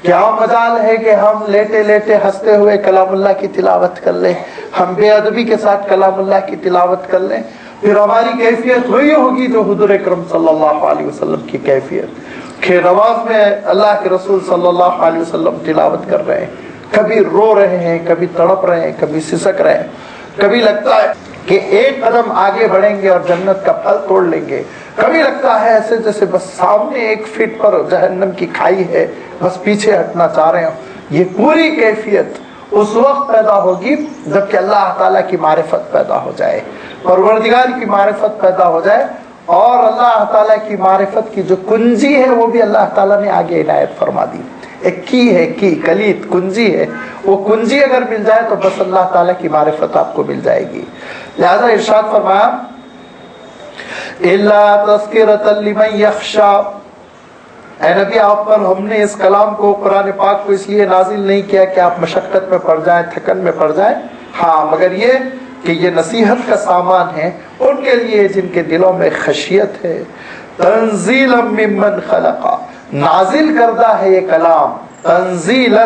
A: کیا مجال ہے کہ ہم لیٹے لیٹے ہنستے ہوئے کلام اللہ کی تلاوت کر لیں، ہم بے ادبی کے ساتھ کلام اللہ کی تلاوت کر لیں۔ پھر ہماری کیفیت وہی ہوگی جو حضور اکرم صلی اللہ علیہ وسلم کی کیفیت، کہ نماز میں اللہ کے رسول صلی اللہ علیہ وسلم تلاوت کر رہے ہیں، کبھی رو رہے ہیں، کبھی تڑپ رہے ہیں، کبھی سسک رہے ہیں، کبھی لگتا ہے کہ ایک قدم آگے بڑھیں گے اور جنت کا پھل توڑ لیں گے، کبھی لگتا ہے ایسے جیسے بس سامنے 1 فٹ پر جہنم کی کھائی ہے، بس پیچھے ہٹنا چاہ رہے ہوں۔ یہ پوری کیفیت اس وقت پیدا ہوگی جب کہ اللہ تعالیٰ کی معرفت پیدا ہو جائے، پروردگار کی معرفت پیدا ہو جائے، اور اللہ تعالیٰ کی معرفت کی جو کنجی ہے وہ بھی اللہ تعالیٰ نے آگے عنایت فرما دی. ایک کی ہے، کی کلید کنجی ہے، وہ کنجی اگر مل جائے تو بس اللہ تعالیٰ کی معرفت آپ کو مل جائے گی. لہذا ارشاد فرمایا الا تذکرۃ لمن یخشی، اے نبی آپ پر ہم نے اس کلام کو، قرآن پاک کو اس لیے نازل نہیں کیا کہ آپ مشقت میں پڑ جائیں، تھکن میں پڑ جائیں، ہاں مگر یہ کہ یہ نصیحت کا سامان ہے ان کے لیے جن کے دلوں میں خشیت ہے. تنزیلا ممن خلق، نازل کردہ ہے یہ کلام، تنزیلا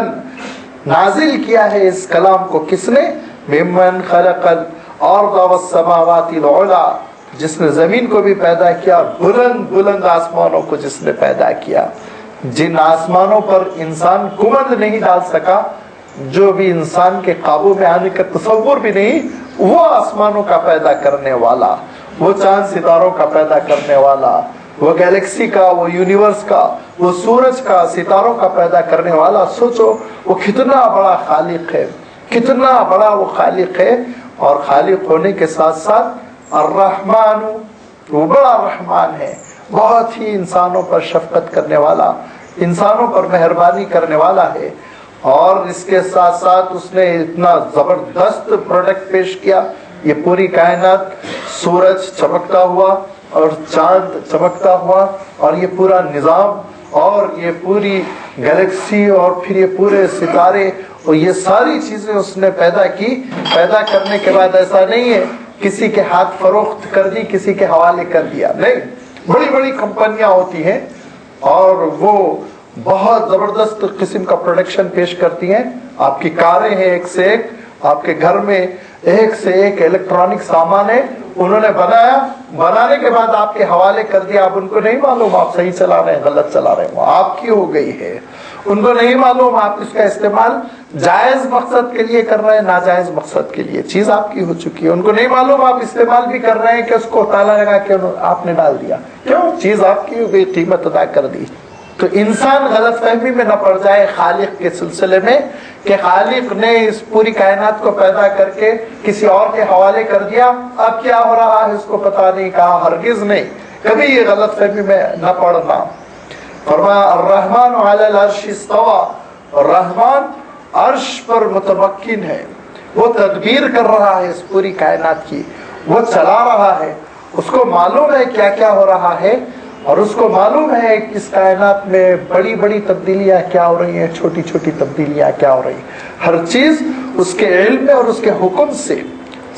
A: نازل کیا ہے اس کلام کو کس نے؟ ممن خلق الارض والسماوات العلی، جس نے زمین کو بھی پیدا کیا اور بلند بلند آسمانوں کو جس نے پیدا کیا، جن آسمانوں پر انسان کمند نہیں ڈال سکا، جو بھی انسان کے قابو میں آنے کا تصور بھی نہیں، وہ آسمانوں کا پیدا کرنے والا، وہ چاند ستاروں کا پیدا کرنے والا، وہ گیلیکسی کا، وہ یونیورس کا، وہ سورج کا، ستاروں کا پیدا کرنے والا. سوچو وہ کتنا بڑا خالق ہے، کتنا بڑا وہ خالق ہے. اور خالق ہونے کے ساتھ ساتھ الرحمن، وہ بڑا رحمان ہے، بہت ہی انسانوں پر شفقت کرنے والا، انسانوں پر مہربانی کرنے والا ہے. اور اس کے ساتھ ساتھ اس نے اتنا زبردست پروڈکٹ پیش کیا. یہ پوری کائنات، سورج چمکتا ہوا اور چاند چمکتا ہوا اور یہ پورا نظام اور یہ پوری گلیکسی اور پھر یہ پورے ستارے اور یہ ساری چیزیں اس نے پیدا کی. پیدا کرنے کے بعد ایسا نہیں ہے کسی کے ہاتھ فروخت کر دی، کسی کے حوالے کر دیا، نہیں. بڑی بڑی کمپنیاں ہوتی ہیں اور وہ بہت زبردست قسم کا پروڈکشن پیش کرتی ہیں. آپ کی کاریں ہیں ایک سے ایک، آپ کے گھر میں ایک سے ایک الیکٹرانک سامان ہے، انہوں نے بنایا، بنانے کے بعد آپ کے حوالے کر دیا. آپ ان کو نہیں معلوم آپ صحیح چلا رہے ہیں غلط چلا رہے ہیں، وہ آپ کی ہو گئی ہے. ان کو نہیں معلوم آپ اس کا استعمال جائز مقصد کے لیے کر رہے ہیں ناجائز مقصد کے لیے، چیز آپ کی ہو چکی ہے. ان کو نہیں معلوم آپ استعمال بھی کر رہے ہیں کہ اس کو تالا لگا کے آپ نے ڈال دیا. کیوں؟ چیز آپ کی ہو گئی، قیمت ادا کر دی. تو انسان غلط فہمی میں نہ پڑ جائے خالق کے سلسلے میں کہ خالق نے اس پوری کائنات کو پیدا کر کے کسی اور کے حوالے کر دیا، اب کیا ہو رہا ہے اس کو پتہ نہیں. کہا ہرگز نہیں، کبھی یہ غلط فہمی میں نہ پڑنا. فرمایا الرحمن علی العرش استوى، رحمان عرش پر متمکن ہے، وہ تدبیر کر رہا ہے اس پوری کائنات کی، وہ چلا رہا ہے، اس کو معلوم ہے کیا کیا ہو رہا ہے اور اس کو معلوم ہے کہ اس کائنات میں بڑی بڑی تبدیلیاں کیا ہو رہی ہیں، چھوٹی چھوٹی تبدیلیاں کیا ہو رہی ہیں. ہر چیز اس کے علم میں اور اس کے حکم سے.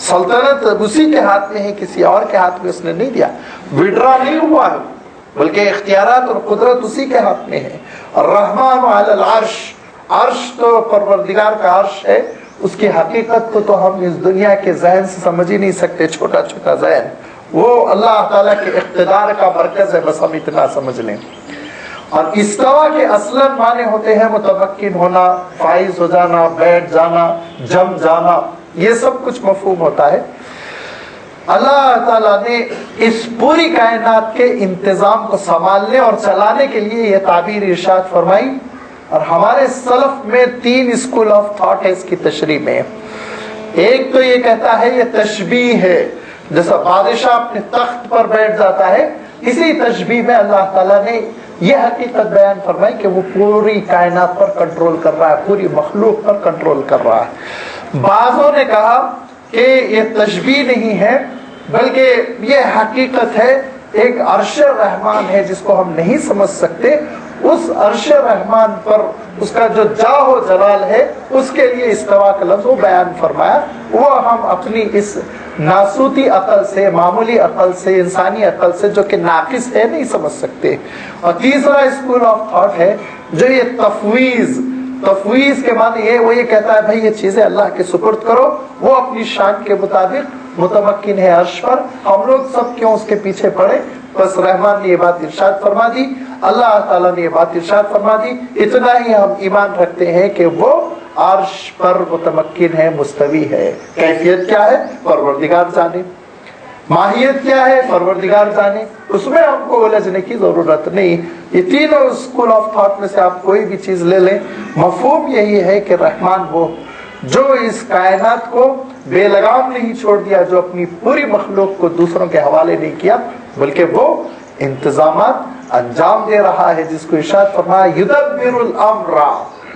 A: سلطنت اسی کے ہاتھ میں ہے، کسی اور کے ہاتھ میں اس نے نہیں دیا. وڈرا نہیں ہوا ہے بلکہ اختیارات اور قدرت اسی کے ہاتھ میں ہے. الرحمن علی العرش، عرش تو پروردگار کا عرش ہے. اس کی حقیقت کو تو ہم اس دنیا کے ذہن سے سمجھ ہی نہیں سکتے. چھوٹا چھوٹا ذہن، وہ اللہ تعالیٰ کے اقتدار کا مرکز ہے، بس ہم اتنا سمجھ لیں. اور استوا کے اصلاً معنی ہوتے ہیں متمکن ہونا، فائز ہو جانا، بیٹھ جانا، جم جانا، یہ سب کچھ مفہوم ہوتا ہے. اللہ تعالیٰ نے اس پوری کائنات کے انتظام کو سنبھالنے اور چلانے کے لیے یہ تعبیر ارشاد فرمائی. اور ہمارے سلف میں 3 اسکول آف تھاٹ ہے اس کی تشریح میں. ایک تو یہ کہتا ہے یہ تشبیہ ہے، جیسا بادشاہ اپنے تخت پر بیٹھ جاتا ہے، اسی تشبیہ میں اللہ تعالیٰ نے یہ حقیقت بیان فرمائی کہ وہ پوری کائنات پر کنٹرول کر رہا ہے، پوری مخلوق پر کنٹرول کر رہا ہے. بعضوں نے کہا کہ یہ تشبیہ نہیں ہے بلکہ یہ حقیقت ہے، ایک عرش رحمان ہے جس کو ہم نہیں سمجھ سکتے. اس عرش رحمان پر اس کا جو جاہ و جلال ہے اس کے لیے استوا کا لفظ وہ بیان فرمایا. وہ ہم اپنی اس ناسوتی عقل سے، معمولی عقل سے، انسانی عقل سے جو کہ ناقص ہے نہیں سمجھ سکتے. اور تیسرا اسکول آف تھاٹ ہے جو یہ تفویض کے معنی ہے، وہ یہ کہتا ہے بھائی یہ چیزیں اللہ کے سپرد کرو، وہ اپنی شان کے مطابق متمکن ہے عرش پر، ہم لوگ سب کیوں اس کے پیچھے پڑے. بس رحمان نے یہ بات ارشاد فرما دی، اللہ تعالیٰ نے یہ بات ارشاد فرما دی. اتنا ہی ہم ایمان رکھتے ہیں کہ وہ عرش پر متمکن ہے، مستوی ہے. کیفیت کیا ہے پروردگار جانے، ماہیت کیا ہے پروردگار جانے، اس میں ہم کو الجھنے کی ضرورت نہیں. یہ تینوں اسکول آف تھاٹ میں سے آپ کوئی بھی چیز لے لیں، مفہوم یہی ہے کہ رحمان وہ جو اس کائنات کو بے لگام نہیں چھوڑ دیا, جو اپنی پوری مخلوق کو دوسروں کے حوالے نہیں کیا, بلکہ وہ انتظامات انجام دے رہا ہے, جس کو ارشاد فرمایا یدبر الامر,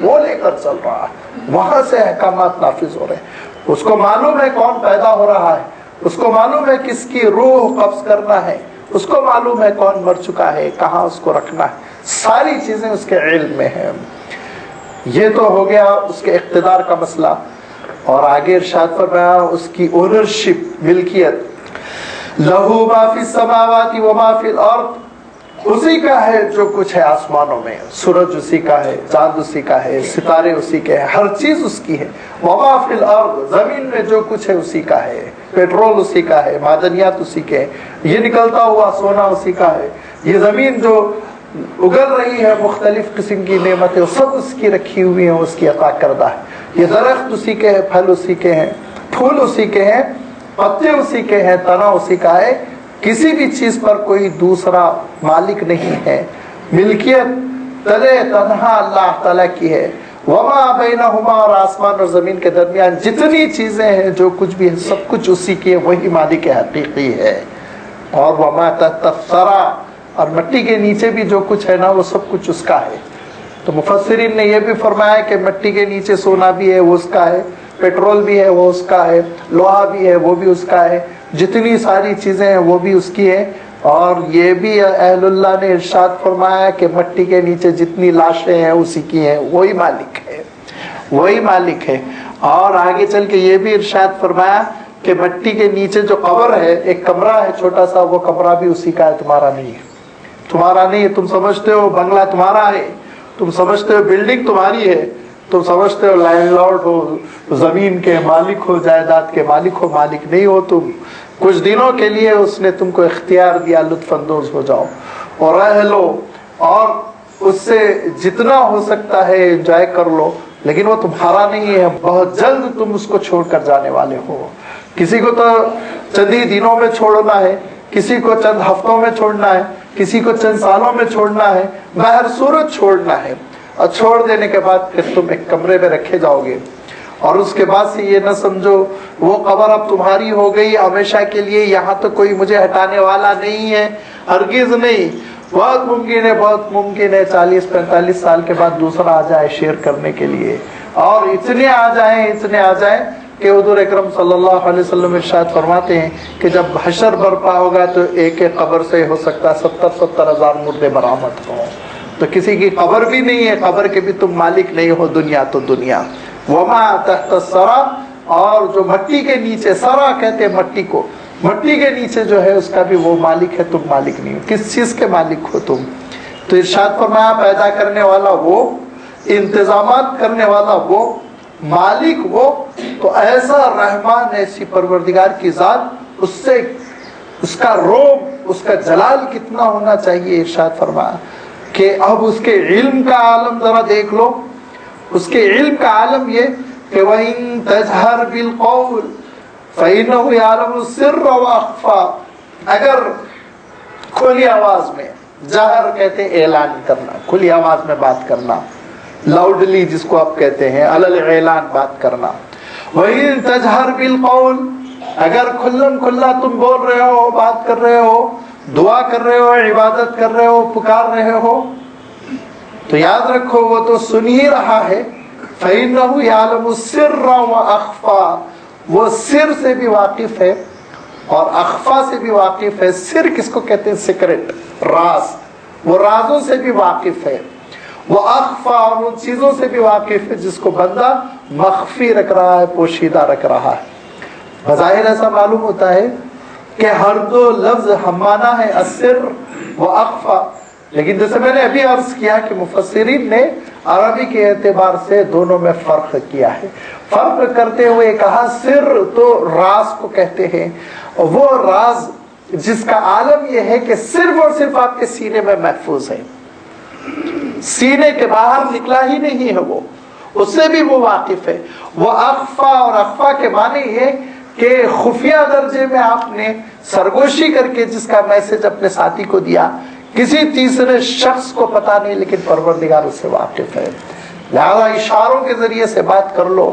A: وہ لے کر چل رہا ہے, وہاں سے احکامات نافذ ہو رہے ہیں. اس کو معلوم ہے کون پیدا ہو رہا ہے, اس کو معلوم ہے کس کی روح قبض کرنا ہے, اس کو معلوم ہے کون مر چکا ہے, کہاں اس کو رکھنا ہے, ساری چیزیں اس کے علم میں ہیں. یہ تو ہو گیا اس کے اقتدار کا مسئلہ. اور آگے ارشاد فرمایا اس کی اونرشپ, ملکیت, لہو ما فی السماوات و ما فی الارض, اسی کا ہے جو کچھ ہے آسمانوں میں, سورج اسی کا ہے, چاند اسی کا ہے, ستارے اسی کے ہیں, ہر چیز اس کی ہے. وما فی الارض, زمین میں جو کچھ ہے اسی کا ہے, پیٹرول اسی کا ہے, معدنیات اسی کے ہیں, یہ نکلتا ہوا سونا اسی کا ہے, یہ زمین جو اگل رہی ہے مختلف قسم کی نعمتیں سب اس کی رکھی ہوئی ہیں, اس کی عطا کردہ ہے. یہ درخت اسی کے ہیں, پھل اسی کے ہیں, پھول اسی کے ہیں, پتے اسی کے ہیں, تنا اسی کا ہے, کسی بھی چیز پر کوئی دوسرا مالک نہیں ہے. ملکیت تلے تنہا اللہ تعالیٰ کی ہے. وما بینہما, اور آسمان اور زمین کے درمیان جتنی چیزیں ہیں, جو کچھ بھی ہے, سب کچھ اسی کی ہے, وہی مالک حقیقی ہے. اور وما تحت الثری, اور مٹی کے نیچے بھی جو کچھ ہے نا وہ سب کچھ اس کا ہے. تو مفسرین نے یہ بھی فرمایا کہ مٹی کے نیچے سونا بھی ہے وہ اس کا ہے, پیٹرول بھی ہے وہ اس کا ہے, لوہا بھی ہے وہ بھی اس کا ہے, جتنی ساری چیزیں ہیں وہ بھی اس کی ہے. اور یہ بھی اہل اللہ نے ارشاد فرمایا کہ مٹی کے نیچے جتنی لاشیں ہیں اسی کی ہیں, وہی مالک ہے, وہی مالک ہے. اور آگے چل کے یہ بھی ارشاد فرمایا کہ مٹی کے نیچے جو قبر ہے, ایک کمرہ ہے چھوٹا سا, وہ کمرہ بھی اسی کا ہے, تمہارا نہیں ہے, تمہارا نہیں ہے. تم سمجھتے ہو بنگلہ تمہارا ہے, تم سمجھتے ہو بلڈنگ تمہاری ہے, تم سمجھتے ہو لینڈ لارڈ ہو, زمین کے مالک ہو, جائیداد کے مالک ہو, مالک نہیں ہو تم. کچھ دنوں کے لیے اس نے تم کو اختیار دیا, لطف اندوز ہو جاؤ اور رہ لو, اور اس سے جتنا ہو سکتا ہے انجوائے کر لو, لیکن وہ تمہارا نہیں ہے. بہت جلد تم اس کو چھوڑ کر جانے والے ہو. کسی کو تو چند ہی دنوں میں چھوڑنا ہے, کسی کو چند ہفتوں میں چھوڑنا ہے, کسی کو چند سالوں میں چھوڑنا ہے, بہر صورت چھوڑنا ہے. اور چھوڑ دینے کے بعد پھر تم ایک کمرے میں رکھے جاؤ گے, اور اس کے بعد سے یہ نہ سمجھو وہ قبر اب تمہاری ہو گئی ہمیشہ کے لیے, یہاں تو کوئی مجھے ہٹانے والا نہیں ہے, ہرگز نہیں. بہت ممکن ہے, بہت ممکن ہے 40-45 سال کے بعد دوسرا آ جائے شیئر کرنے کے لیے, اور اتنے آ جائیں کہ حضور اکرم صلی اللہ علیہ وسلم ارشاد فرماتے ہیں کہ جب حشر برپا ہوگا تو ایک ایک قبر سے ہو سکتا ہے 70-70 ہزار مردے برآمد ہوں. تو کسی کی قبر بھی نہیں ہے, قبر کے بھی تم مالک نہیں ہو, دنیا تو دنیا. وما تحت الثری, اور جو مٹی کے نیچے, سرا کہتے ہیں مٹی کو, مٹی کے نیچے جو ہے اس کا بھی وہ مالک ہے, تم مالک نہیں ہو. کس چیز کے مالک ہو تم؟ تو ارشاد فرمایا پیدا کرنے والا وہ, انتظامات کرنے والا وہ, مالک وہ. تو ایسا رحمان, ایسی پروردگار کی ذات, اس سے اس کا روب, اس کا جلال کتنا ہونا چاہیے. ارشاد فرمایا کہ اب اس کے علم کا عالم ذرا دیکھ لو. اس کے علم کا عالم یہ کہ وَإِن تَجْهَرْ بِالْقَوْلِ فَإِنَّهُ يَعْلَمُ السِّرَّ وَأَخْفَى, اگر کھلی آواز میں, جہر کہتے ہیں اعلان کرنا, کھلی آواز میں بات کرنا, لاؤڈلی جس کو آپ کہتے ہیں, علی الاعلان بات کرنا. وَإِن تَجْهَرْ بِالْقَوْلِ, اگر کھلم کھلا تم بول رہے ہو, بات کر رہے ہو, دعا کر رہے ہو, عبادت کر رہے ہو, پکار رہے ہو, تو یاد رکھو وہ تو سن ہی رہا ہے. فَإِنَّهُ يَعْلَمُ السِّرَّ وَأَخْفَى, وہ سر سے بھی واقف ہے اور اخفا سے بھی واقف ہے. سر کس کو کہتے ہیں؟ سیکرٹ, راز, وہ رازوں سے بھی واقف ہے. وہ اخفا, اور ان چیزوں سے بھی واقف ہے جس کو بندہ مخفی رکھ رہا ہے, پوشیدہ رکھ رہا ہے. بظاہر ایسا معلوم ہوتا ہے کہ ہر دو لفظ ہمانا ہے, السر و اخفا, لیکن جیسے میں نے ابھی عرض کیا کہ مفسرین نے عربی کے اعتبار سے دونوں میں فرق کیا ہے. فرق کرتے ہوئے کہا سر تو راز کو کہتے ہیں, وہ راز جس کا عالم یہ ہے کہ صرف اور صرف آپ کے سینے میں محفوظ ہے, سینے کے باہر نکلا ہی نہیں ہے, وہ اس سے بھی وہ واقف ہے. وہ اخفا, اور اخفا کے معنی یہ کہ خفیہ درجے میں آپ نے سرگوشی کر کے جس کا میسج اپنے ساتھی کو دیا, کسی تیسرے شخص کو پتا نہیں, لیکن پروردگار اس سے واقف ہے. لہذا اشاروں کے ذریعے سے بات کر لو,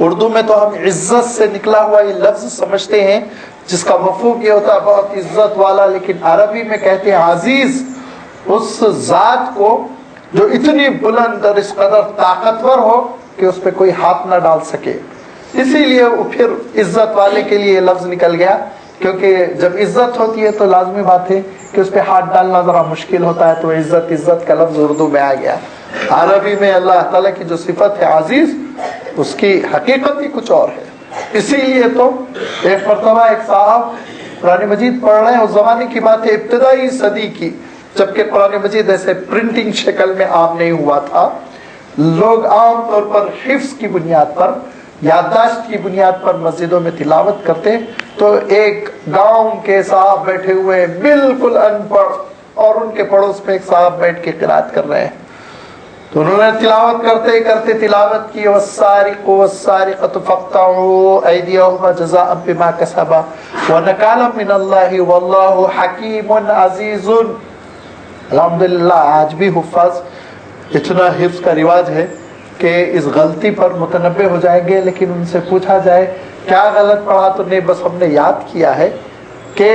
A: اردو میں تو ہم عزت سے نکلا ہوا یہ لفظ سمجھتے ہیں جس کا مفہوم یہ ہوتا ہے بہت عزت والا، لیکن عربی میں کہتے ہیں عزیز اس ذات کو جو اتنی بلند اور اس قدر طاقتور ہو کہ اس پہ کوئی ہاتھ نہ ڈال سکے. اسی لیے وہ پھر عزت والے کے لیے یہ لفظ نکل گیا، کیونکہ جب عزت ہوتی ہے تو لازمی بات ہے کہ اس پہ ہاتھ ڈالنا ذرا مشکل ہوتا ہے، تو عزت کا لفظ اردو میں آ گیا. عربی میں اللہ تعالیٰ کی جو صفت ہے عزیز، اس کی حقیقت ہی کچھ اور ہے. اسی لیے تو ایک مرتبہ ایک صاحب قرآن مجید پڑھ رہے ہیں، اس زمانے کی بات ہے ابتدائی صدی کی، جبکہ قرآن مجید ایسے پرنٹنگ شکل میں عام نہیں ہوا تھا. لوگ عام طور پر حفظ کی بنیاد پر، یادداشت کی بنیاد پر مسجدوں میں تلاوت کرتے. تو ایک گاؤں کے صاحب بیٹھے ہوئے بالکل ان پڑھ، اور ان کے پڑوس میں ایک صاحب بیٹھ کے قرات کر رہے ہیں. تو انہوں نے تلاوت کرتے کرتے تلاوت کی والسارق والسارقۃ فاقطعوا ایدیہما جزاء بما کسبا ونکالا من اللہ واللہ حکیم عزیز. الحمدللہ آج بھی حفاظ اتنا حفظ کا رواج ہے کہ اس غلطی پر متنبہ ہو جائیں گے، لیکن ان سے پوچھا جائے کیا غلط پڑھا تو نہیں، بس ہم نے یاد کیا ہے کہ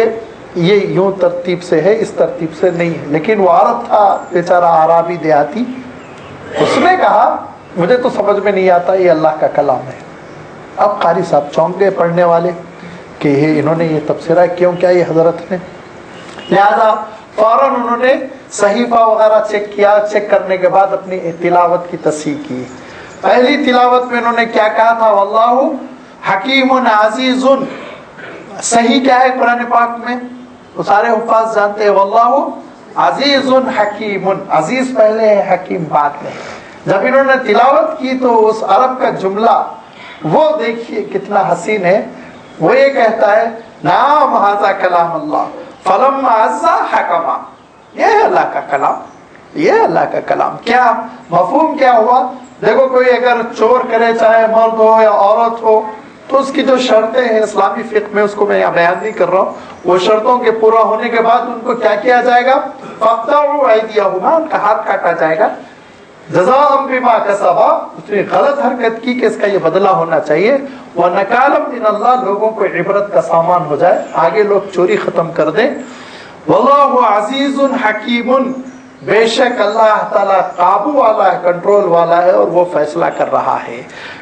A: یہ یوں ترتیب سے ہے، اس ترتیب سے نہیں ہے. لیکن وہ عرب تھا بیچارہ اعرابی دیہاتی، اس نے کہا مجھے تو سمجھ میں نہیں آتا، یہ اللہ کا کلام ہے. اب قاری صاحب چونک گئے پڑھنے والے کہ انہوں نے یہ تبصرہ کیوں کیا یہ حضرت نے. لہذا فوراً انہوں نے صحیفہ وغیرہ چیک کیا، چیک کرنے کے بعد اپنی تلاوت کی تصحیح کی. پہلی تلاوت میں انہوں نے کیا کہا تھا؟ واللہ حکیم عزیز. صحیح کیا ہے قرآن پاک میں؟ وہ سارے حفاظ جانتے ہیں واللہ عزیز حکیم. عزیز پہلے ہے، حکیم بعد میں. جب انہوں نے تلاوت کی تو اس عرب کا جملہ وہ دیکھیے کتنا حسین ہے. وہ یہ کہتا ہے نعم ھذا کلام اللہ فلما عزا حکما. یہ ہے اللہ کا کلام، یہ اللہ کا کلام. کیا مفہوم کیا ہوا؟ دیکھو کوئی اگر چور کرے، چاہے مرد ہو یا عورت ہو، تو اس کی جو شرطیں ہیں اسلامی فقہ میں، اس کو میں یہاں بیان نہیں کر رہا ہوں، وہ شرطوں کے پورا ہونے کے بعد ان کو کیا کیا جائے گا؟ فاقطعوا ایدیہما، ان کا ہاتھ کاٹا جائے گا. جزاء بما کسبا، اس نے غلط حرکت کی کہ اس کا یہ بدلہ ہونا چاہیے. ونکالا من اللہ، لوگوں کو عبرت کا سامان ہو جائے، آگے لوگ چوری ختم کر دیں. واللہ عزیز حکیم، بے شک اللہ تعالیٰ قابو والا ہے، کنٹرول والا ہے، اور وہ فیصلہ کر رہا ہے.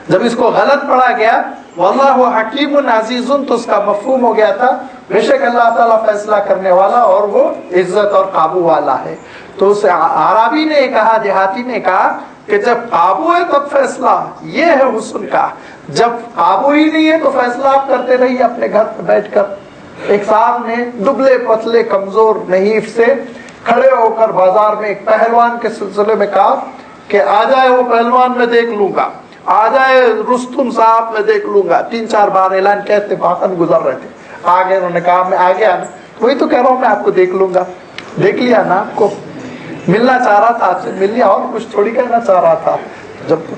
A: جب اس کو غلط پڑھا گیا واللہ حکیم عزیز، تو اس کا مفہوم ہو گیا تھا بے شک اللہ تعالیٰ فیصلہ کرنے والا اور وہ عزت اور قابو والا ہے. تو اس عربی نے کہا، دیہاتی نے کہا کہ جب قابو ہے تب فیصلہ. یہ ہے حسن کا. جب قابو ہی نہیں ہے تو فیصلہ آپ کرتے رہیے اپنے گھر پہ بیٹھ کر. ایک صاحب نے دبلے پتلے کمزور نحیف سے کھڑے ہو کر بازار میں ایک پہلوان کے سلسلے میں کہا کہ آ جائے وہ پہلوان میں دیکھ لوں گا، آ جائے رستم صاحب میں دیکھ لوں گا. 3-4 بار اعلان کہتے باہر گزر رہے تھے. آگے انہوں نے کہا میں آ گیا، وہی تو کہہ رہا ہوں میں آپ کو دیکھ لوں گا. دیکھ لیا نا، آپ کو ملنا چاہ رہا تھا، آپ سے مل لیا، اور کچھ تھوڑی کہنا چاہ رہا تھا. جب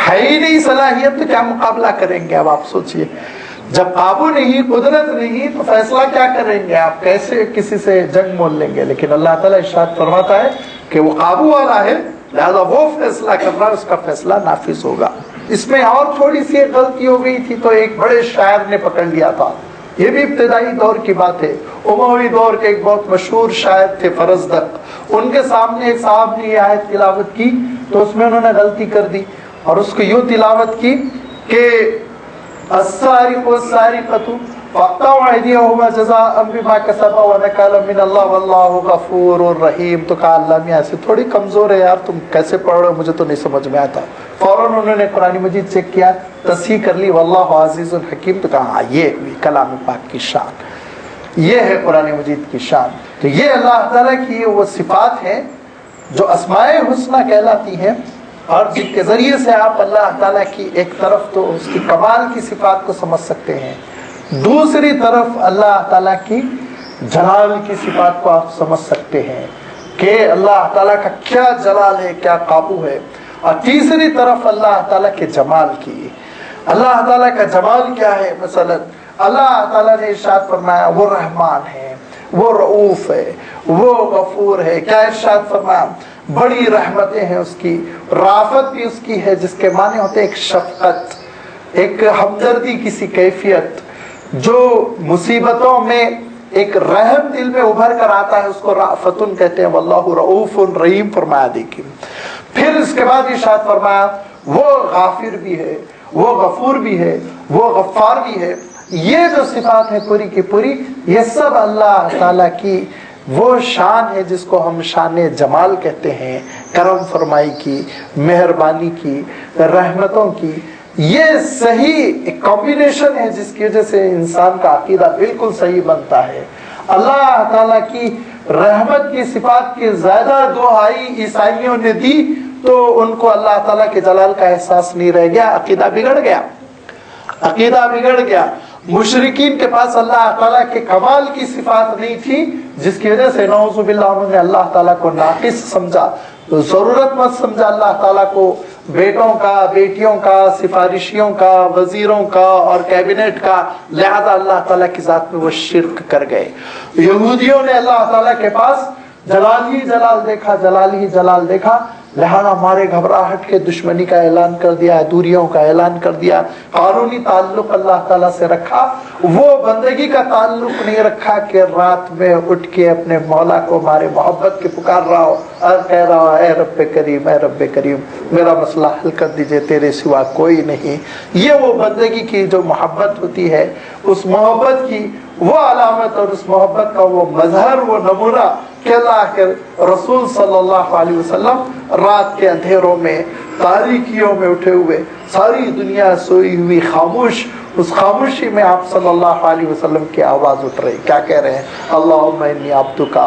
A: ہے ہی نہیں صلاحیت تو کیا مقابلہ کریں گے؟ اب آپ سوچئے، جب قابو نہیں، قدرت نہیں، تو فیصلہ کیا کریں گے آپ؟ کیسے کسی سے جنگ مول لیں گے؟ لیکن اللہ تعالیٰ ارشاد فرماتا ہے کہ وہ قابو والا ہے، لہذا وہ فیصلہ کر رہا ہے، اس کا فیصلہ نافذ ہوگا. اس میں اور تھوڑی سی غلطی ہو گئی تھی تو ایک بڑے شاعر نے پکڑ لیا تھا. یہ بھی ابتدائی دور کی بات ہے. اموی دور کے ایک بہت مشہور شاعر تھے فرزدق. ان کے سامنے ایک صاحب نے یہ آیت تلاوت کی تو اس میں انہوں نے غلطی کر دی، اور اس کو یوں تلاوت کی کہ السارق والسارقۃ فاقطعوا ایدیہما جزاء بما کسبا ونکالا من اللہ واللہ غفور رحیم. تو کہا اللہ میاں ایسے تھوڑی کمزور ہے یار، تم کیسے پڑھ رہے ہو؟ مجھے تو نہیں سمجھ میں آتا. فوراً انہوں نے قرآن مجید چیک کیا، تصحیح کر لی واللہ عزیز الحکیم. تو کہا یہ کلام پاک کی شان، یہ ہے قرآن مجید کی شان. تو یہ اللہ تعالیٰ کی وہ صفات ہیں جو اسماء الحسنی کہلاتی ہیں، اور جن کے ذریعے سے آپ اللہ تعالیٰ کی ایک طرف تو اس کی کمال کی صفات کو سمجھ سکتے ہیں، دوسری طرف اللہ تعالیٰ کی جلال کی صفات کو آپ سمجھ سکتے ہیں کہ اللہ تعالیٰ کا کیا جلال ہے، کیا قابو ہے. اور تیسری طرف اللہ تعالیٰ کے جمال کی. اللہ تعالیٰ کا جمال کیا ہے؟ مثلا اللہ تعالیٰ نے ارشاد فرمایا وہ رحمان ہے، وہ رؤوف ہے، وہ غفور ہے. کیا ارشاد فرمایا؟ بڑی رحمتیں ہیں اس کی، رافت بھی اس کی ہے، جس کے معنی ہوتے ہیں ایک شفقت، ایک ہمدردی کی سی کیفیت جو مصیبتوں میں ایک رحم دل میں ابھر کر آتا ہے، اس کو رأفتن کہتے ہیں۔ واللہ رؤوف رحیم فرمایا۔ دیکھیں پھر اس کے بعد ارشاد فرمایا وہ غافر بھی ہے، وہ غفور بھی ہے، وہ غفار بھی ہے۔ یہ جو صفات ہے پوری کی پوری، یہ سب اللہ تعالیٰ کی وہ شان ہے جس کو ہم شان جمال کہتے ہیں، کرم فرمائی کی، مہربانی کی، رحمتوں کی۔ یہ صحیح ایک کمبینیشن ہے جس کی وجہ سے انسان کا عقیدہ بالکل صحیح بنتا ہے۔ اللہ تعالیٰ کی رحمت کی صفات کی زیادہ دہائی عیسائیوں نے دی تو ان کو اللہ تعالیٰ کے جلال کا احساس نہیں رہ گیا، عقیدہ بگڑ گیا، عقیدہ بگڑ گیا۔ مشرکین کے پاس اللہ تعالیٰ کے کمال کی صفات نہیں تھی، جس کی وجہ سے نعوذ باللہ انہوں نے اللہ تعالیٰ کو ناقص سمجھا، ضرورت مند سمجھا اللہ تعالیٰ کو، بیٹوں کا، بیٹیوں کا، سفارشیوں کا، وزیروں کا اور کیبنٹ کا، لہذا اللہ تعالیٰ کی ذات میں وہ شرک کر گئے۔ یہودیوں نے اللہ تعالیٰ کے پاس جلال ہی جلال دیکھا، جلال ہی جلال دیکھا، لہذا ہمارے گھبراہٹ کے دشمنی کا اعلان کر دیا، دوریوں کا اعلان کر دیا، قانونی تعلق اللہ تعالیٰ سے رکھا، وہ بندگی کا تعلق نہیں رکھا کہ رات میں اٹھ کے اپنے مولا کو ہمارے محبت کے پکار رہا ہو اور کہہ رہا ہو اے رب کریم، اے رب کریم میرا مسئلہ حل کر دیجئے، تیرے سوا کوئی نہیں۔ یہ وہ بندگی کی جو محبت ہوتی ہے، اس محبت کی وہ علامت اور اس محبت کا وہ مظہر، وہ نمونہ کہ اللہ کے رسول صلی اللہ علیہ وسلم رات کے اندھیروں میں، تاریکیوں میں اٹھے ہوئے، ساری دنیا سوئی ہوئی خاموش، اس خاموشی میں آپ صلی اللہ علیہ وسلم کی آواز اٹھ رہی، کیا کہہ رہے ہیں؟ اللہم انی عبدک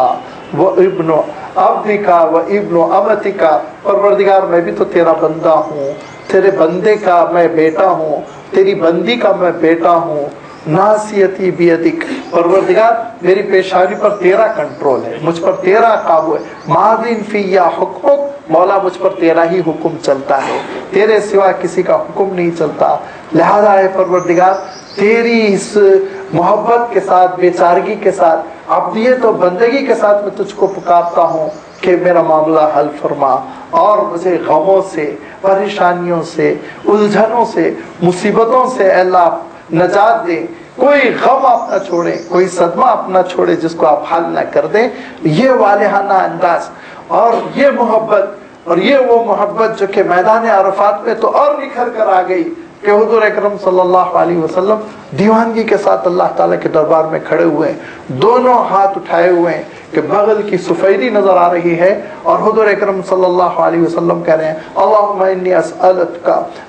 A: و ابن عبدک و ابن امتک، پروردگار میں بھی تو تیرا بندہ ہوں، تیرے بندے کا میں بیٹا ہوں، تیری بندی کا میں بیٹا ہوں، ناصیتی بیدک، پروردگار میری پیشانی پر تیرا کنٹرول ہے، مجھ پر تیرا قابو ہے، ماضٍ فی حکمک، مولا مجھ پر تیرا ہی حکم چلتا ہے، تیرے سوا کسی کا حکم نہیں چلتا، لہذا اے پروردگار تیری اس محبت کے ساتھ، بے چارگی کے ساتھ، عبدیت و بندگی کے ساتھ میں تجھ کو پکارتا ہوں کہ میرا معاملہ حل فرما اور مجھے غموں سے، پریشانیوں سے، الجھنوں سے، مصیبتوں سے اے اللہ نجات دے، کوئی غم آپ نہ چھوڑیں، کوئی صدمہ آپ نہ چھوڑیں جس کو آپ حل نہ کر دیں۔ یہ والہانہ انداز اور یہ محبت اور یہ وہ محبت جو کہ میدان عرفات میں تو اور نکھر کر آ گئی کہ حضور اکرم صلی اللہ علیہ وسلم دیوانگی کے ساتھ اللہ تعالیٰ کے دربار میں کھڑے ہوئے ہیں، دونوں ہاتھ اٹھائے ہوئے ہیں کہ بغل کی سفیدی نظر آ رہی ہے اور حضور اکرم صلی اللہ علیہ وسلم کہہ رہے ہیں اللہم انی اسألتک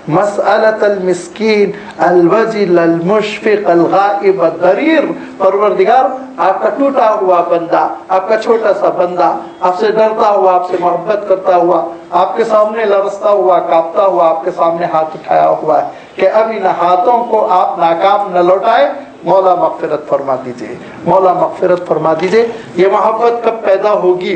A: مسألۃ المسکین الوجل المشفق الغائب الضریر، پروردگار آپ کا ٹوٹا ہوا بندہ، آپ کا چھوٹا سا بندہ، آپ سے ڈرتا ہوا، آپ سے محبت کرتا ہوا، آپ کے سامنے لرزتا ہوا، کانپتا ہوا، آپ کے سامنے ہاتھ اٹھایا ہوا ہے کہ اب ان ہاتھوں کو آپ ناکام نہ لوٹائے، مولا مغفرت فرما دیجئے، مولا مغفرت فرما دیجئے۔ یہ محبت کب پیدا ہوگی؟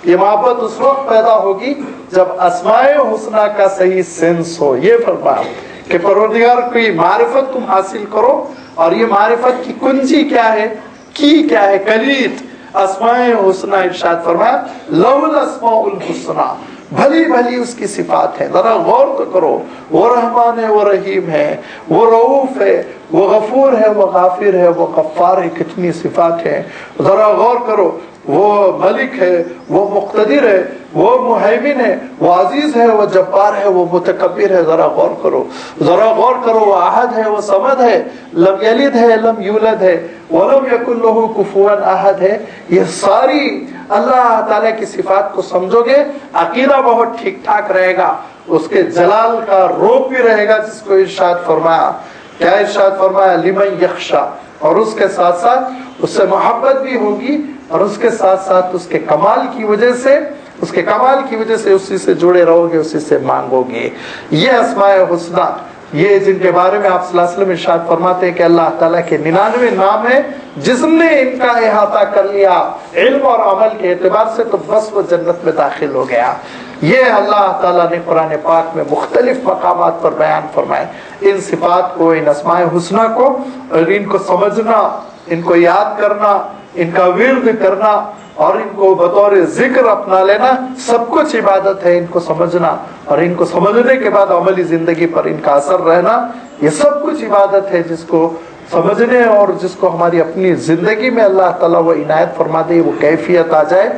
A: یہ محبت اس وقت پیدا ہوگی جب اسماء حسنہ کا صحیح سینس ہو۔ یہ فرمایا کہ پروردگار کوئی معرفت تم حاصل کرو، اور یہ معرفت کی کنجی کیا ہے، کی کیا ہے، کلید اسماء حسنہ۔ ارشاد فرمایا لَهُ الْأَسْمَاءُ الْحُسْنَى، بھلی بھلی اس کی صفات ہے، ذرا غور تو کرو، وہ رحمان ہے، وہ رحیم ہے، وہ رؤوف ہے، وہ غفور ہے، وہ غافر ہے، وہ غفار ہے، کتنی صفات ہیں، ذرا غور کرو۔ وہ ملک ہے، وہ مقتدر ہے، وہ مہیمن ہے، وہ عزیز ہے، وہ جبار ہے، وہ متکبر ہے، ذرا غور کرو، ذرا غور کرو۔ وہ احد ہے، وہ صمد ہے، لم یلد ہے، لم یولد ہے، ولم یکن لہ کفوا احد ہے۔ یہ ساری اللہ تعالیٰ کی صفات کو سمجھو گے، عقیدہ بہت ٹھیک ٹھاک رہے گا، اس کے جلال کا روپ بھی رہے گا، جس کو ارشاد فرمایا، کیا ارشاد فرمایا لمن یخشا، اور اس کے ساتھ ساتھ اس سے محبت بھی ہوگی، اور اس کے ساتھ ساتھ اس کے کمال کی وجہ سے، اس کے کمال کی وجہ سے اسی سے جڑے رہو گے، اسی سے مانگو گے۔ یہ اسماء حسنہ، یہ جن کے بارے میں آپ صلی اللہ علیہ وسلم ارشاد فرماتے ہیں کہ اللہ تعالیٰ کے 99 نام ہیں، جس نے ان کا احاطہ کر لیا علم اور عمل کے اعتبار سے تو بس وہ جنت میں داخل ہو گیا۔ یہ اللہ تعالیٰ نے قرآن پاک میں مختلف مقامات پر بیان فرمائے۔ ان صفات کو، ان اسماء حسنہ کو، اور ان کو سمجھنا، ان کو یاد کرنا، ان کا ورد کرنا اور ان کو بطور ذکر اپنا لینا سب کچھ عبادت ہے. ان کو سمجھنا اور ان کو سمجھنے کے بعد عملی زندگی پر ان کا اثر رہنا یہ سب کچھ عبادت ہے, جس کو سمجھنے اور جس کو ہماری اپنی زندگی میں اللہ تعالیٰ وہ عنایت فرما دے, وہ کیفیت آ جائے.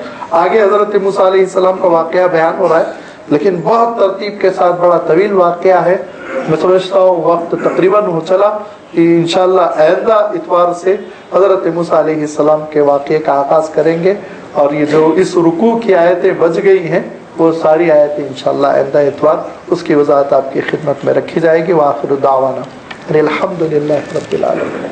A: آگے حضرت موسیٰ علیہ السلام کا واقعہ بیان ہو رہا ہے لیکن بہت ترتیب کے ساتھ بڑا طویل واقعہ ہے. میں سمجھتا ہوں وقت تقریباً ہو چلا کہ انشاءاللہ آئندہ اتوار سے حضرت موسیٰ علیہ السلام کے واقعے کا آغاز کریں گے, اور یہ جو اس رکوع کی آیتیں بچ گئی ہیں وہ ساری آیتیں انشاءاللہ آئندہ اتوار اس کی وضاحت آپ کی خدمت میں رکھی جائے گی. وآخر دعوانا الحمدللہ رب العالمین.